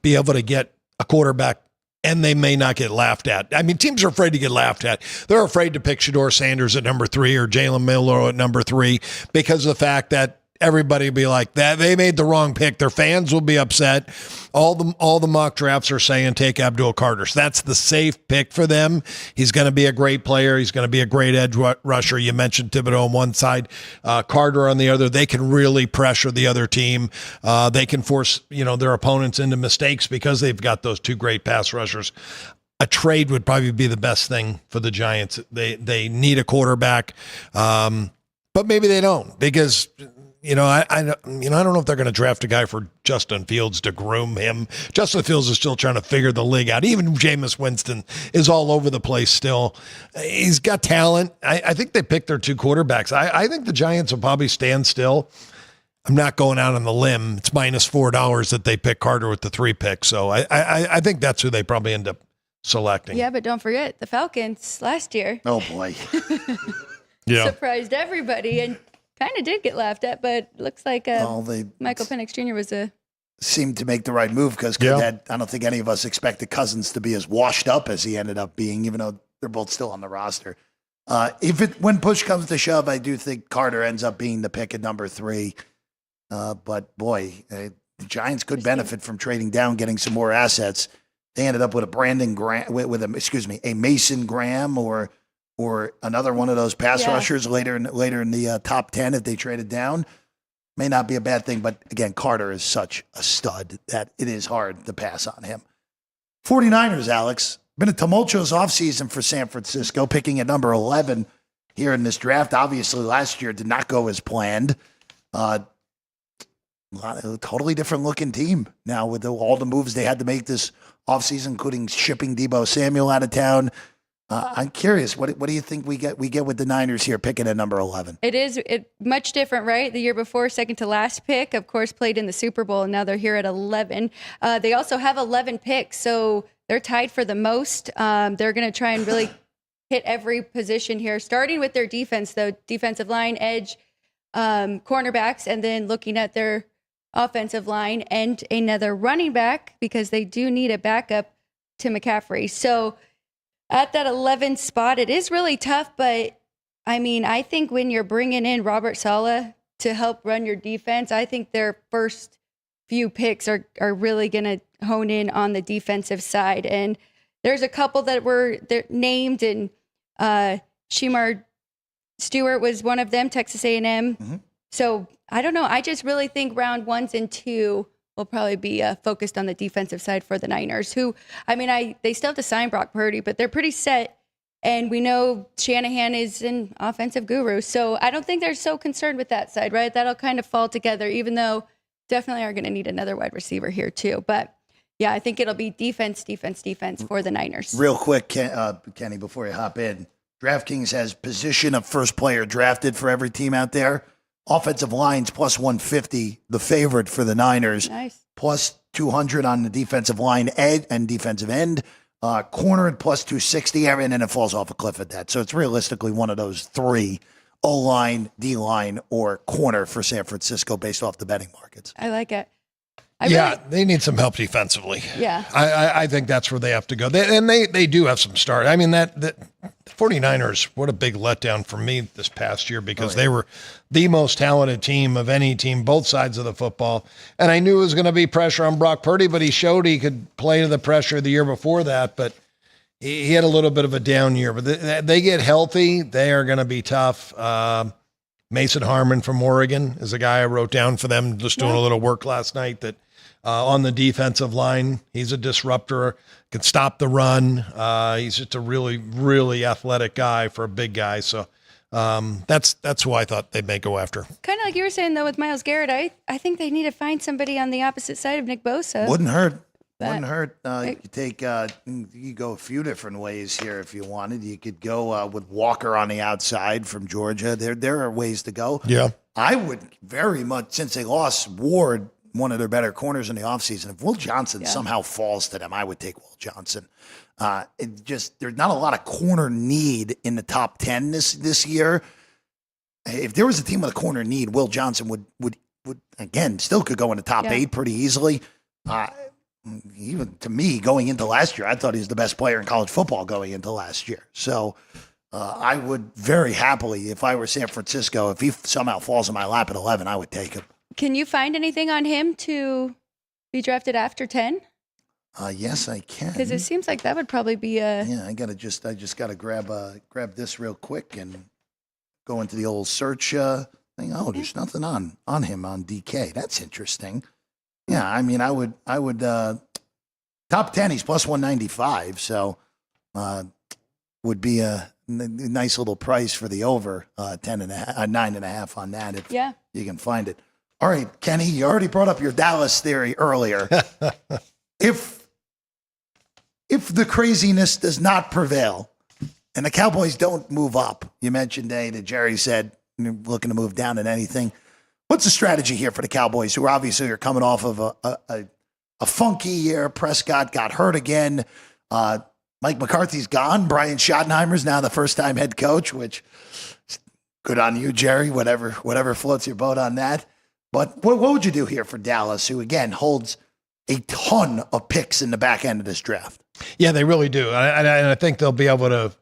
D: be able to get a quarterback, and they may not get laughed at. I mean, teams are afraid to get laughed at. They're afraid to pick Shedeur Sanders at number 3 or Jalen Miller at number 3 because of the fact that everybody will be like, that they made the wrong pick. Their fans will be upset. All the mock drafts are saying take Abdul Carter. So that's the safe pick for them. He's going to be a great player. He's going to be a great edge rusher. You mentioned Thibodeau on one side, Carter on the other. They can really pressure the other team. They can force their opponents into mistakes because they've got those 2 great pass rushers. A trade would probably be the best thing for the Giants. They need a quarterback, but maybe they don't because. I don't know if they're going to draft a guy for Justin Fields to groom him. Justin Fields is still trying to figure the league out. Even Jameis Winston is all over the place still. He's got talent. I think they picked their 2 quarterbacks. I think the Giants will probably stand still. I'm not going out on the limb. It's minus $4 that they pick Carter with the 3 pick. So I think that's who they probably end up selecting.
B: Yeah, but don't forget the Falcons last year.
A: Oh, boy.
B: Surprised everybody and kind of did get laughed at, but looks like Michael Penix Jr.
A: seemed to make the right move because I don't think any of us expected Cousins to be as washed up as he ended up being, even though they're both still on the roster. When push comes to shove, I do think Carter ends up being the pick at number 3. But boy, the Giants could benefit from trading down, getting some more assets. They ended up with a Mason Graham or another one of those pass rushers later in the top 10 if they traded down. May not be a bad thing, but again, Carter is such a stud that it is hard to pass on him. 49ers, Alex, been a tumultuous offseason for San Francisco, picking at number 11 here in this draft. Obviously, last year did not go as planned. A totally different looking team now with all the moves they had to make this offseason, including shipping Deebo Samuel out of town. I'm curious. What do you think we get with the Niners here picking at number 11?
B: It is much different, right? The year before, second to last pick, of course, played in the Super Bowl, and now they're here at 11. They also have 11 picks, so they're tied for the most. They're going to try and really hit every position here, starting with their defense, though, defensive line, edge, cornerbacks, and then looking at their offensive line and another running back because they do need a backup to McCaffrey. So at that 11 spot, it is really tough, but I mean, I think when you're bringing in Robert Saleh to help run your defense, I think their first few picks are really going to hone in on the defensive side. And there's a couple that were named, and Shemar Stewart was one of them, Texas A&M. Mm-hmm. So I don't know. I just really think round 1 and 2 will probably be focused on the defensive side for the Niners, who, I mean, they still have to sign Brock Purdy, but they're pretty set. And we know Shanahan is an offensive guru. So I don't think they're so concerned with that side, right? That'll kind of fall together, even though definitely are going to need another wide receiver here too. But yeah, I think it'll be defense for the Niners.
A: Real quick, Kenny, before you hop in, DraftKings has position of first player drafted for every team out there. Offensive lines plus 150, the favorite for the Niners.
B: Nice. Plus
A: 200 on the defensive line and defensive end. Corner at plus 260, and then it falls off a cliff at that. So it's realistically one of those three, O-line, D-line, or corner for San Francisco based off the betting markets.
B: I like it.
D: They need some help defensively.
B: Yeah.
D: I think that's where they have to go. They do have some start. I mean, the 49ers, what a big letdown for me this past year because they were the most talented team of any team, both sides of the football. And I knew it was going to be pressure on Brock Purdy, but he showed he could play to the pressure the year before that. But he had a little bit of a down year. But they get healthy, they are going to be tough. Mason Harmon from Oregon is a guy I wrote down for them, just doing a little work last night that on the defensive line. He's a disruptor, can stop the run. He's just a really, really athletic guy for a big guy. So that's who I thought they may go after.
B: Kind of like you were saying, though, with Myles Garrett, I think they need to find somebody on the opposite side of Nick Bosa.
A: Wouldn't hurt. You go a few different ways here if you wanted. You could go with Walker on the outside from Georgia. There are ways to go.
D: Yeah.
A: I would very much, since they lost Ward, one of their better corners in the offseason, if Will Johnson somehow falls to them, I would take Will Johnson. There's not a lot of corner need in the top 10 this year. If there was a team with a corner need, Will Johnson would again, still could go in the top 8 pretty easily. Even to me, going into last year, I thought he was the best player in college football going into last year. So I would very happily, if I were San Francisco, if he somehow falls in my lap at 11, I would take him.
B: Can you find anything on him to be drafted after 10?
A: Yes, I can.
B: Because it seems like that would probably be a...
A: Yeah, I just gotta grab this real quick and go into the old search thing. Oh, there's nothing on him on DK. That's interesting. Yeah, I mean, I would top 10. He's plus 195, so would be a nice little price for the over 9.5 on that if you can find it. All right, Kenny, you already brought up your Dallas theory earlier. If the craziness does not prevail and the Cowboys don't move up, you mentioned that Jerry said you're looking to move down in anything. What's the strategy here for the Cowboys, who obviously are coming off of a funky year? Prescott got hurt again. Mike McCarthy's gone. Brian Schottenheimer's now the first-time head coach, which good on you, Jerry. Whatever floats your boat on that. But what would you do here for Dallas, who, again, holds a ton of picks in the back end of this draft?
D: Yeah, they really do. And I think they'll be able to,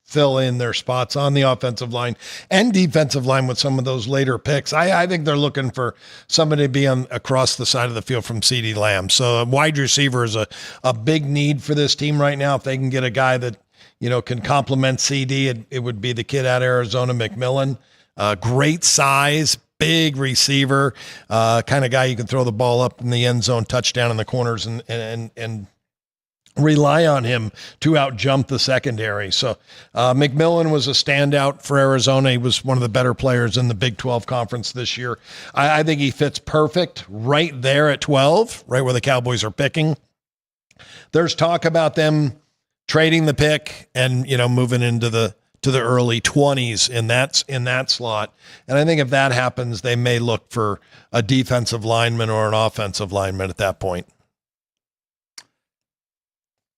D: fill in their spots on the offensive line and defensive line with some of those later picks. I think they're looking for somebody to be across the side of the field from CeeDee Lamb. So a wide receiver is a big need for this team right now. If they can get a guy that, can complement CD, it would be the kid out of Arizona, McMillan. Great size, big receiver, kind of guy you can throw the ball up in the end zone, touchdown in the corners, and rely on him to out-jump the secondary. So McMillan was a standout for Arizona. He was one of the better players in the Big 12 conference this year. I think he fits perfect right there at 12, right where the Cowboys are picking. There's talk about them trading the pick and, moving into the early 20s in that slot. And I think if that happens, they may look for a defensive lineman or an offensive lineman at that point.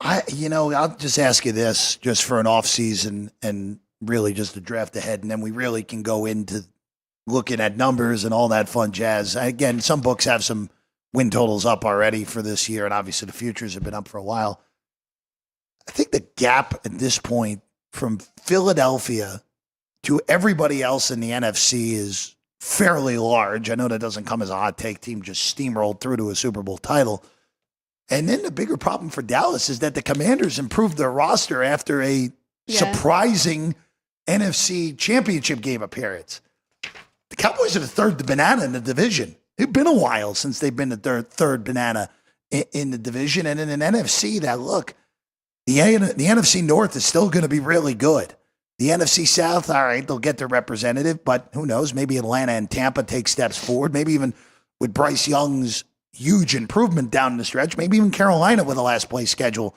A: I'll just ask you this, just for an off season and really just to draft ahead, and then we really can go into looking at numbers and all that fun jazz. Again, some books have some win totals up already for this year, and obviously the futures have been up for a while. I think the gap at this point from Philadelphia to everybody else in the NFC is fairly large. I know that doesn't come as a hot take. Team just steamrolled through to a Super Bowl title. And then the bigger problem for Dallas is that the Commanders improved their roster after a surprising NFC Championship game appearance. The Cowboys are the third banana in the division. It's been a while since they've been the third banana in the division. And in an NFC that, look, the NFC North is still going to be really good. The NFC South, all right, they'll get their representative, but who knows? Maybe Atlanta and Tampa take steps forward. Maybe even with Bryce Young's huge improvement down the stretch, maybe even Carolina with a last place schedule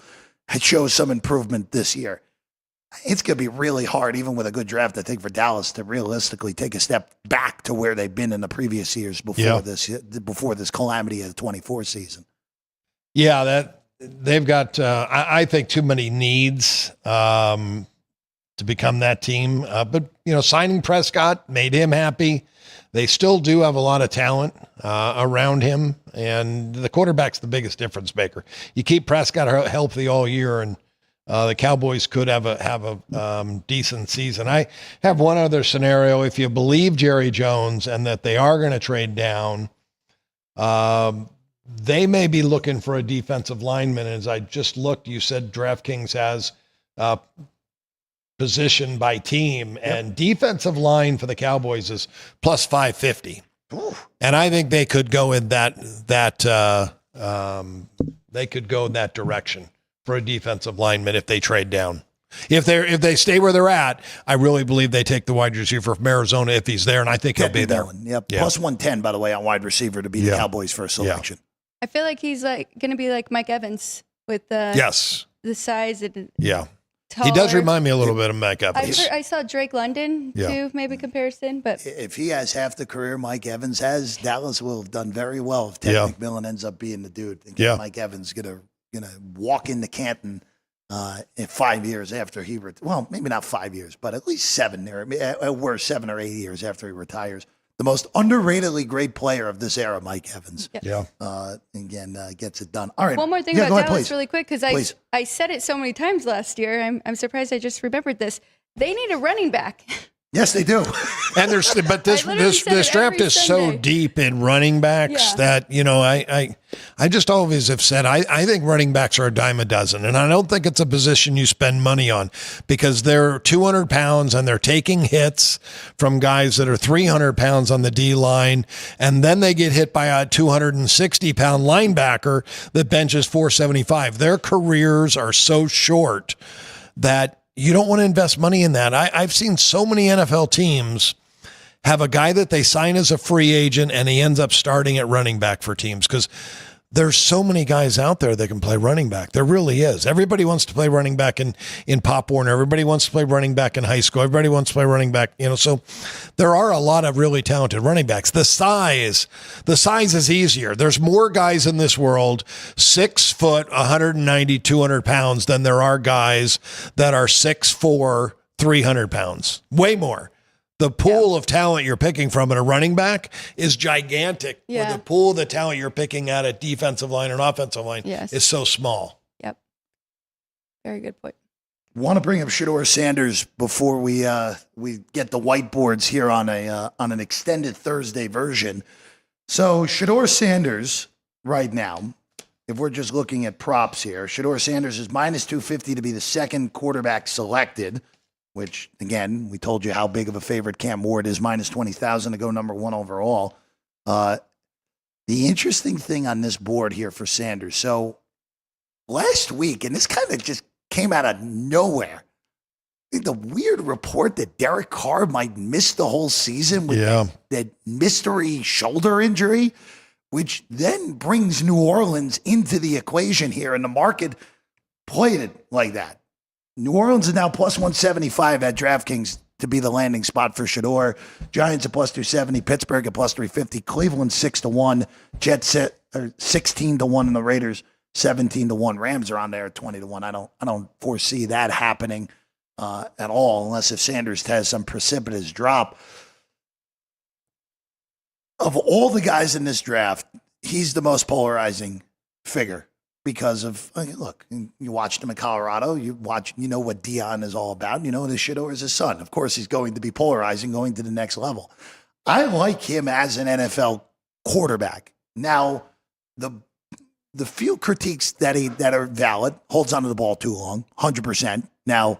A: shows some improvement this year. It's going to be really hard, even with a good draft, I think, for Dallas to realistically take a step back to where they've been in the previous years before this calamity of the 24 season.
D: Yeah, that they've got, I think, too many needs to become that team. But, signing Prescott made him happy. They still do have a lot of talent around him, and the quarterback's the biggest difference maker. You keep Prescott healthy all year, and the Cowboys could have a decent season. I have one other scenario. If you believe Jerry Jones and that they are going to trade down, they may be looking for a defensive lineman. As I just looked, you said DraftKings has position by team, and defensive line for the Cowboys is plus 550. Ooh. And I think they could go in that direction for a defensive lineman if they trade down. If they stay where they're at, I really believe they take the wide receiver from Arizona if he's there, and I think he'll be there.
A: Yep. Yeah. Plus 110, by the way, on wide receiver to be the Cowboys' first selection.
B: I feel like he's going to be like Mike Evans with the size and taller.
D: He does remind me a little bit of Mike Evans.
B: I saw Drake London too, maybe comparison, but
A: if he has half the career Mike Evans has, Dallas will have done very well if Ted McMillan ends up being the dude. Mike Evans gonna walk into Canton in 5 years after he well, maybe not 5 years, but at least 7 there. At worst, 7 or 8 years after he retires. The most underratedly great player of this era, Mike Evans. Gets it done. All right.
B: One more thing about Dallas really quick, because I said it so many times last year. I'm surprised I just remembered this. They need a running back.
A: Yes, they do.
D: And but this draft is so deep in running backs that, I just always have said, I think running backs are a dime a dozen. And I don't think it's a position you spend money on because they're 200 pounds and they're taking hits from guys that are 300 pounds on the D line. And then they get hit by a 260 pound linebacker that benches 475. Their careers are so short that you don't want to invest money in that. I've seen so many NFL teams have a guy that they sign as a free agent and he ends up starting at running back for teams because there's so many guys out there that can play running back. There really is. Everybody wants to play running back in Pop Warner. Everybody wants to play running back in high school. Everybody wants to play running back, so there are a lot of really talented running backs. The size is easier. There's more guys in this world 6 foot, 190, 200 pounds than there are guys that are 6'4", 300 pounds. Way more. The pool of talent you're picking from at a running back is gigantic. Yeah. The pool of the talent you're picking at a defensive line and offensive line is so small.
B: Yep. Very good point.
A: Want to bring up Shedeur Sanders before we get the whiteboards here on an extended Thursday version. So Shedeur Sanders right now, if we're just looking at props here, Shedeur Sanders is minus 250 to be the second quarterback selected, which, again, we told you how big of a favorite Cam Ward is, minus 20,000 to go number 1 overall. The interesting thing on this board here for Sanders, so last week, and this kind of just came out of nowhere, the weird report that Derek Carr might miss the whole season with that mystery shoulder injury, which then brings New Orleans into the equation here, and the market played it like that. New Orleans is now plus 175 at DraftKings to be the landing spot for Shador. Giants at plus 270, Pittsburgh at plus 350, Cleveland 6-1, Jets at 16-1, and the Raiders 17-1. Rams are on there at 20-1. I don't foresee that happening at all, unless if Sanders has some precipitous drop. Of all the guys in this draft, he's the most polarizing figure because of, look, you watched him in Colorado. You know what Dion is all about. You know this Shador is his son. Of course, he's going to be polarizing, going to the next level. I like him as an NFL quarterback. Now, the few critiques that are valid, holds onto the ball too long, 100%. Now,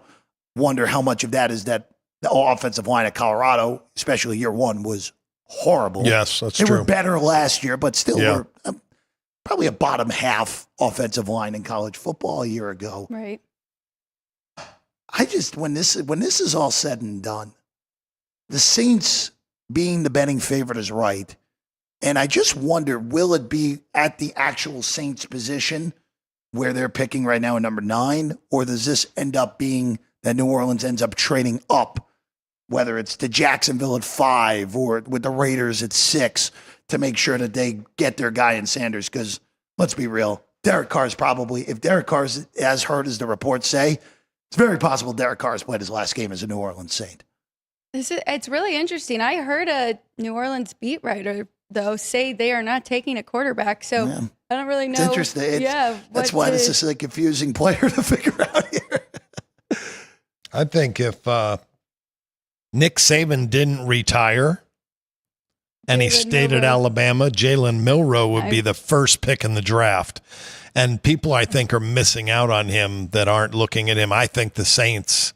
A: wonder how much of that is that the offensive line at Colorado, especially year one, was horrible.
D: Yes, that's
A: true. They
D: true.
A: were better last year, but still were probably a bottom half offensive line in college football a year ago.
B: Right.
A: I just, when this is all said and done, the Saints being the betting favorite is right. And I just wonder, will it be at the actual Saints position where they're picking right now at number 9? Or does this end up being that New Orleans ends up trading up, whether it's to Jacksonville at 5 or with the Raiders at 6 to make sure that they get their guy in Sanders? Because let's be real, Derek Carr's probably, if Derek Carr's as hurt as the reports say, it's very possible Derek Carr's played his last game as a New Orleans Saint.
B: It's really interesting. I heard a New Orleans beat writer, though, say they are not taking a quarterback. So I don't really know.
A: It's interesting. That's why this is a confusing player to figure out here.
D: I think if Nick Saban didn't retire and he stayed at Alabama, Jalen Milroe would be the first pick in the draft. And people, I think, are missing out on him that aren't looking at him. I think the Saints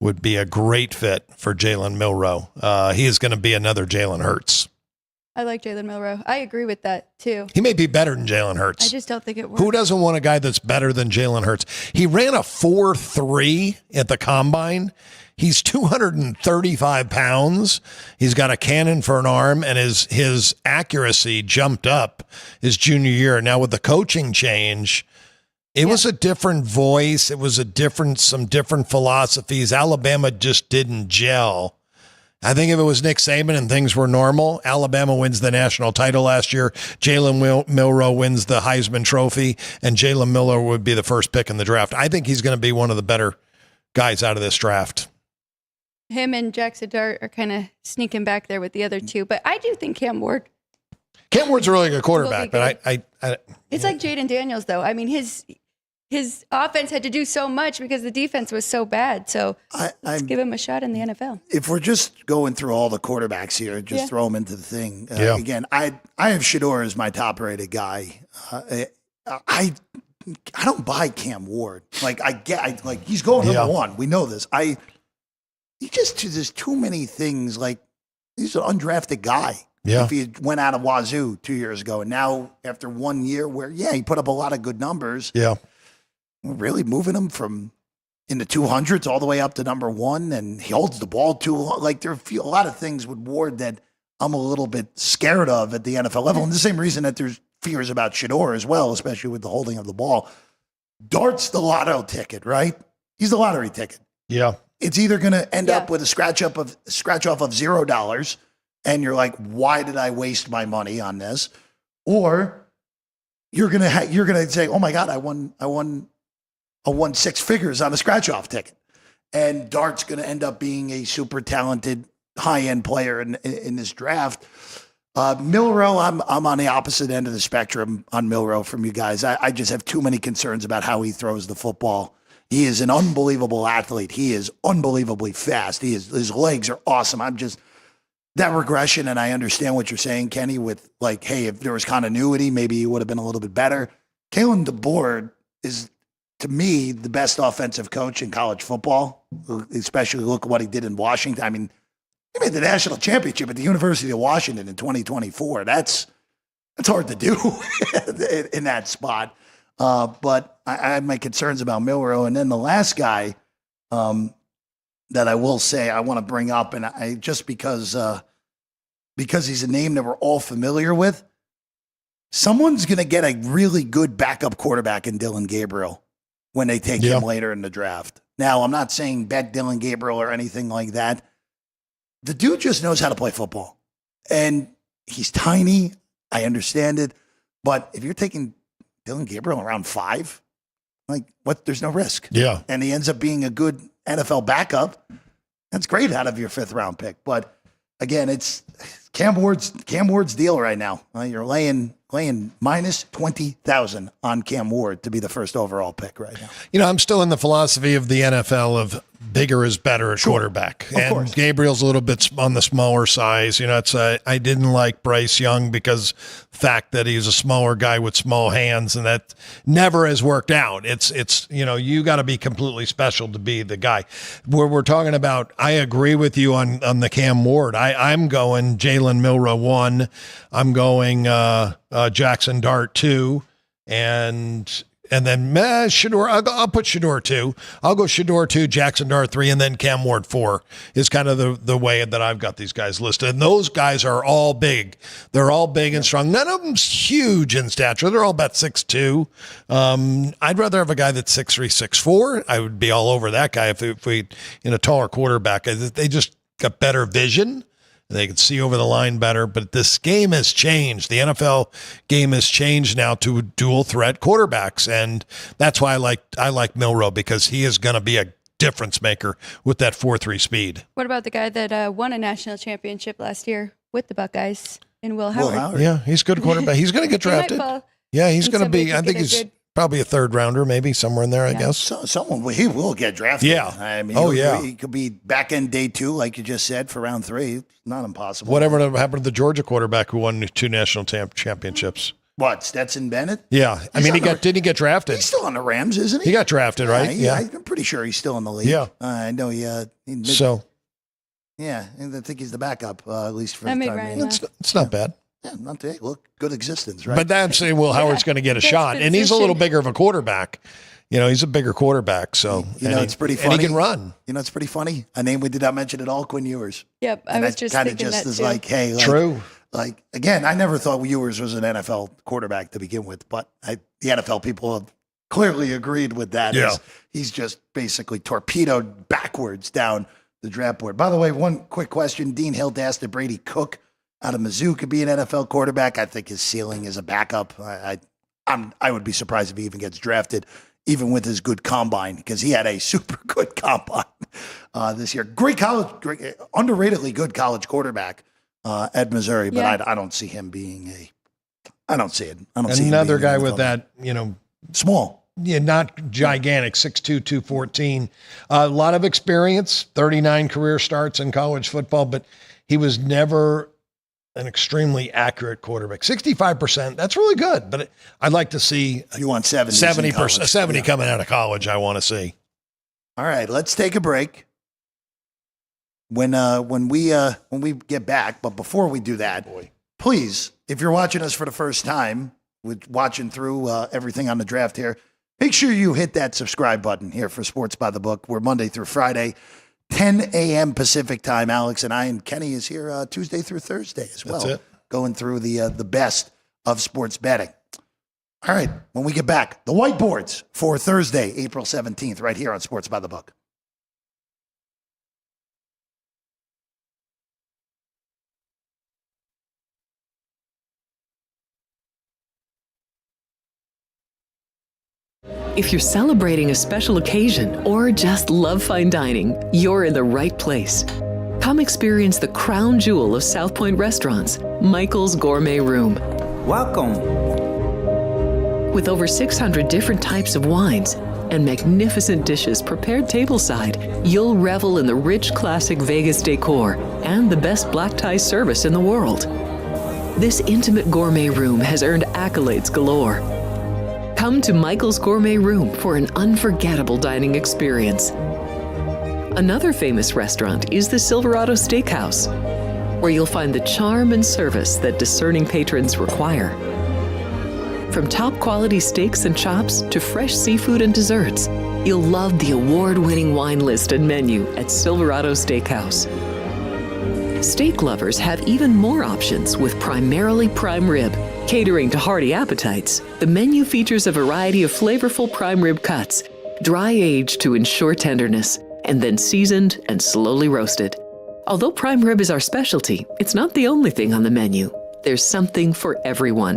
D: would be a great fit for Jalen Milroe. He is going to be another Jalen Hurts.
B: I like Jalen Milroe. I agree with that, too.
D: He may be better than Jalen Hurts.
B: I just don't think it works.
D: Who doesn't want a guy that's better than Jalen Hurts? He ran a 4.3 at the combine. He's 235 pounds. He's got a cannon for an arm, and his accuracy jumped up his junior year. Now, with the coaching change, it was a different voice. It was some different philosophies. Alabama just didn't gel. I think if it was Nick Saban and things were normal, Alabama wins the national title last year. Jalen Milroe wins the Heisman Trophy, and Jalen Milroe would be the first pick in the draft. I think he's going to be one of the better guys out of this draft.
B: Him and Jackson Dart are kind of sneaking back there with the other two, but I do think Cam Ward's
D: a really good quarterback, but I
B: it's like Jaden Daniels, though. I mean, his offense had to do so much because the defense was so bad. So let's give him a shot in the NFL.
A: If we're just going through all the quarterbacks here, just throw them into the thing. Again, I have Shador as my top-rated guy. I don't buy Cam Ward. He's going number 1. We know this. There's too many things. Like, he's an undrafted guy.
D: Yeah.
A: If he went out of Wazoo 2 years ago, and now after 1 year where, he put up a lot of good numbers.
D: Yeah.
A: We're really moving him from in the 200s all the way up to number 1, and he holds the ball too long. Like, there are a lot of things with Ward that I'm a little bit scared of at the NFL level. And the same reason that there's fears about Shador as well, especially with the holding of the ball. Dart's the lotto ticket, right? He's the lottery ticket.
D: Yeah.
A: It's either going to end up with a scratch off of $0, and you're like, why did I waste my money on this? Or you're gonna say, oh my God, I won 6 figures on a scratch off ticket. And Dart's going to end up being a super talented high end player in this draft. Milroe, I'm on the opposite end of the spectrum on Milroe from you guys. I just have too many concerns about how he throws the football. He is an unbelievable athlete. He is unbelievably fast. His legs are awesome. That regression, and I understand what you're saying, Kenny, with like, hey, if there was continuity, maybe he would have been a little bit better. Kalen DeBoer is, to me, the best offensive coach in college football, especially look at what he did in Washington. I mean, he made the national championship at the University of Washington in 2024. That's hard to do in that spot. But I have my concerns about Milroe. And then the last guy that I will say I want to bring up, and I just because he's a name that we're all familiar with, someone's going to get a really good backup quarterback in Dylan Gabriel when they take him later in the draft. Now, I'm not saying bet Dylan Gabriel or anything like that. The dude just knows how to play football. And he's tiny. I understand it. But if you're taking Dylan Gabriel around 5, like, what? There's no risk.
D: Yeah.
A: And he ends up being a good NFL backup. That's great out of your 5th-round pick. But, again, it's Cam Ward's deal right now. You're laying minus 20,000 on Cam Ward to be the first overall pick right now.
D: I'm still in the philosophy of the NFL of bigger is better at quarterback.
A: Of course.
D: And Gabriel's a little bit on the smaller size. I didn't like Bryce Young because the fact that he's a smaller guy with small hands, and that never has worked out. It's you got to be completely special to be the guy. Where we're talking about, I agree with you on the Cam Ward. I'm going Jalen Milroe 1. I'm going Jackson Dart 2, and then Shador, I'll put Shador 2. I'll go Shador 2, Jackson Dart 3, and then Cam Ward 4 is kind of the way that I've got these guys listed. And those guys are all big. They're all big and strong. None of them's huge in stature. They're all about 6'2". I'd rather have a guy that's 6'3", 6'4". I would be all over that guy if we in a taller quarterback. They just got better vision. They can see over the line better, but this game has changed. The NFL game has changed now to dual threat quarterbacks, and that's why I like Milroe, because he is going to be a difference maker with that 4.3 speed.
B: What about the guy that won a national championship last year with the Buckeyes in Will Howard?
D: Yeah, he's a good quarterback. He's going to get drafted. Yeah, he's going to be. I think he's probably a 3rd rounder, maybe somewhere in there. I guess
A: He will get drafted.
D: Yeah.
A: I mean, he could be back end day 2, like you just said, for round 3. It's not impossible.
D: Whatever happened to the Georgia quarterback who won 2 national championships?
A: What, Stetson Bennett?
D: Yeah, didn't he get drafted?
A: He's still on the Rams, isn't he?
D: He got drafted, right?
A: Yeah, I'm pretty sure he's still in the league.
D: Yeah,
A: I know. I think he's the backup, at least for the time.
D: It's not bad.
A: Yeah, not today. Look, good existence, right?
D: But that's saying Will Howard's going to get a shot, and he's a little bigger of a quarterback. He's a bigger quarterback, so
A: it's pretty funny.
D: And he can run.
A: It's pretty funny. A name we did not mention at all, Quinn Ewers.
B: Yep, I was just thinking that too.
A: Like, hey,
D: true.
A: Like, again, I never thought Ewers was an NFL quarterback to begin with, but the NFL people have clearly agreed with that.
D: Yeah.
A: He's just basically torpedoed backwards down the draft board. By the way, one quick question: Dean Hilt asked if Brady Cook out of Mizzou could be an NFL quarterback. I think his ceiling is a backup. I would be surprised if he even gets drafted, even with his good combine, because he had a super good combine this year. Great underratedly good college quarterback at Missouri, but I don't see him being I don't see it. I don't see
D: another guy with that,
A: small.
D: Yeah, not gigantic, 6'2", 214. A lot of experience, 39 career starts in college football, but he was never an extremely accurate quarterback. 65%, that's really good, but I'd like to see
A: you want
D: 70%, 70 coming out of college. I want to see.
A: All right, let's take a break. When we get back, but before we do that, please, if you're watching us for the first time, with watching through everything on the draft here, make sure you hit that subscribe button here for Sports by the Book. We're Monday through Friday, 10 a.m. Pacific time. Alex and I and Kenny is here Tuesday through Thursday as well.
D: That's it.
A: Going through the best of sports betting. All right, when we get back, the whiteboards for Thursday, April 17th, right here on Sports by the Book.
C: If you're celebrating a special occasion or just love fine dining, you're in the right place. Come experience the crown jewel of South Point restaurants, Michael's Gourmet Room.
E: Welcome.
C: With over 600 different types of wines and magnificent dishes prepared tableside, you'll revel in the rich classic Vegas decor and the best black tie service in the world. This intimate gourmet room has earned accolades galore. Come to Michael's Gourmet Room for an unforgettable dining experience. Another famous restaurant is the Silverado Steakhouse, where you'll find the charm and service that discerning patrons require. From top quality steaks and chops to fresh seafood and desserts, you'll love the award-winning wine list and menu at Silverado Steakhouse. Steak lovers have even more options with primarily prime rib. Catering to hearty appetites, the menu features a variety of flavorful prime rib cuts, dry-aged to ensure tenderness, and then seasoned and slowly roasted. Although prime rib is our specialty, it's not the only thing on the menu. There's something for everyone.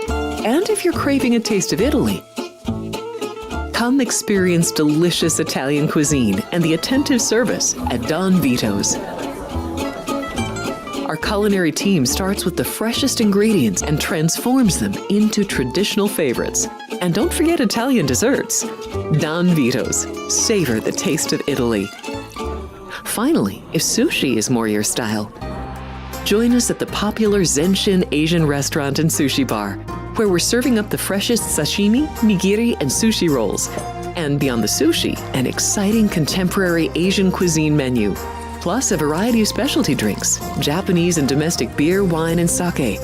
C: And if you're craving a taste of Italy, come experience delicious Italian cuisine and the attentive service at Don Vito's. Our culinary team starts with the freshest ingredients and transforms them into traditional favorites. And don't forget Italian desserts. Don Vito's. Savor the taste of Italy. Finally, if sushi is more your style, join us at the popular Zenshin Asian restaurant and sushi bar, where we're serving up the freshest sashimi, nigiri, and sushi rolls. And beyond the sushi, an exciting contemporary Asian cuisine menu, plus a variety of specialty drinks, Japanese and domestic beer, wine, and sake.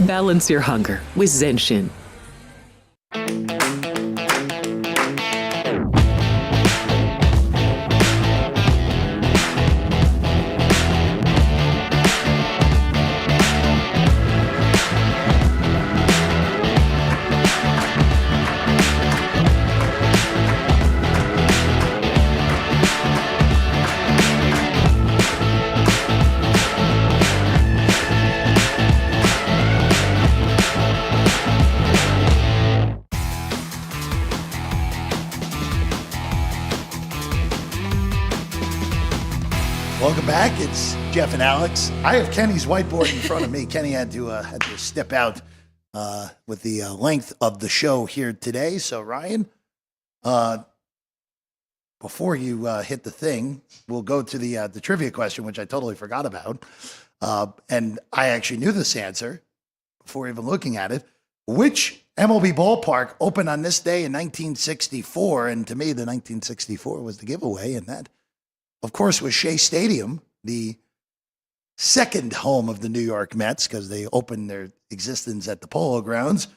C: Balance your hunger with Zenshin.
A: Welcome back. It's Jeff and Alex. I have Kenny's whiteboard in front of me. Kenny had to step out with the length of the show here today. So Ryan, before you hit the thing, we'll go to the trivia question, which I totally forgot about, and I actually knew this answer before even looking at it. Which MLB ballpark opened on this day in 1964? And to me, the 1964 was the giveaway, and that, of course, was Shea Stadium, the second home of the New York Mets, because they opened their existence at the Polo Grounds.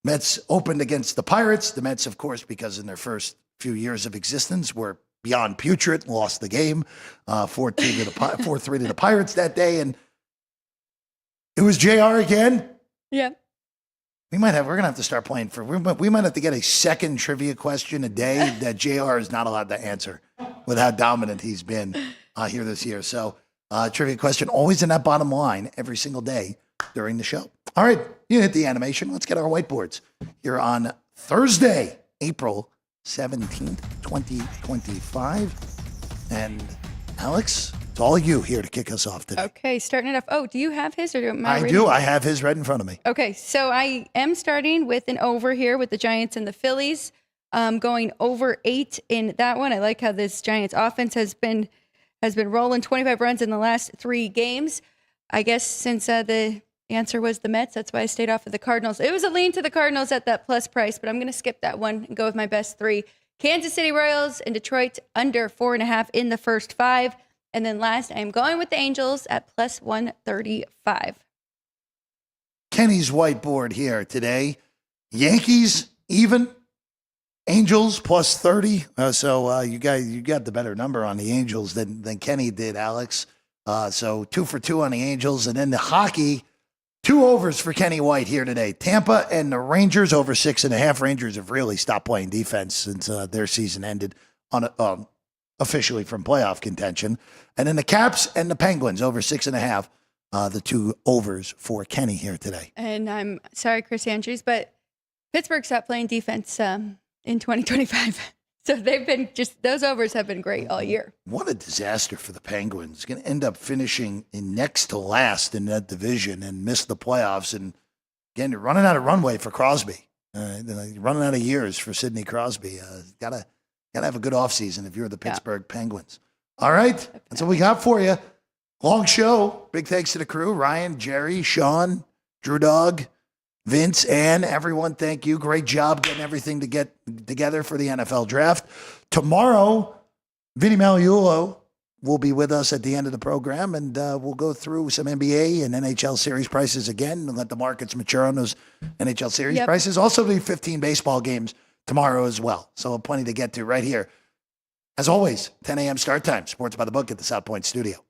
A: Mets opened against the Pirates. The Mets, of course, because in their first few years of existence were beyond putrid, lost the game 4-3 to the Pirates that day. And it was JR again.
B: Yeah.
A: We're going to have to start playing we might have to get a second trivia question a day that JR is not allowed to answer with how dominant he's been here this year. So trivia question always in that bottom line every single day during the show. All right, you hit the animation. Let's get our whiteboards here on Thursday, April 17th, 2025. And Alex, it's all you here to kick us off today.
B: Okay, starting it off. Oh, do you have his or am
A: I do. I have his right in front of me.
B: Okay, so I am starting with an over here with the Giants and the Phillies. Going over 8 in that one. I like how this Giants offense has been rolling 25 runs in the last 3 games. I guess since the answer was the Mets, that's why I stayed off of the Cardinals. It was a lean to the Cardinals at that plus price, but I'm going to skip that one and go with my best 3. Kansas City Royals and Detroit under 4.5 in the first 5. And then last, I am going with the Angels at plus 135.
A: Kenny's whiteboard here today. Yankees even. Angels plus 30. So you got the better number on the Angels than Kenny did, Alex. So 2 for 2 on the Angels. And then the hockey, 2 overs for Kenny White here today. Tampa and the Rangers over 6.5. Rangers have really stopped playing defense since their season ended on officially from playoff contention. And then the Caps and the Penguins over 6.5. The 2 overs for Kenny here today.
B: And I'm sorry, Chris Andrews, but Pittsburgh stopped playing defense in 2025. So those overs have been great all year.
A: What a disaster for the Penguins. Going to end up finishing in next to last in that division and miss the playoffs. And again, you're running out of runway for Crosby. Running out of years for Sidney Crosby. Gotta have a good offseason if you're the Pittsburgh Penguins. All right, that's what we got for you. Long show. Big thanks to the crew. Ryan, Jerry, Sean, Drew Dog, Vince, and everyone, thank you. Great job getting everything to get together for the NFL draft. Tomorrow, Vinny Magliulo will be with us at the end of the program, and we'll go through some NBA and NHL series prices again and let the markets mature on those NHL series prices. Also, the 15 baseball games tomorrow as well. So plenty to get to right here. As always, 10 a.m. start time, Sports by the Book at the South Point Studio.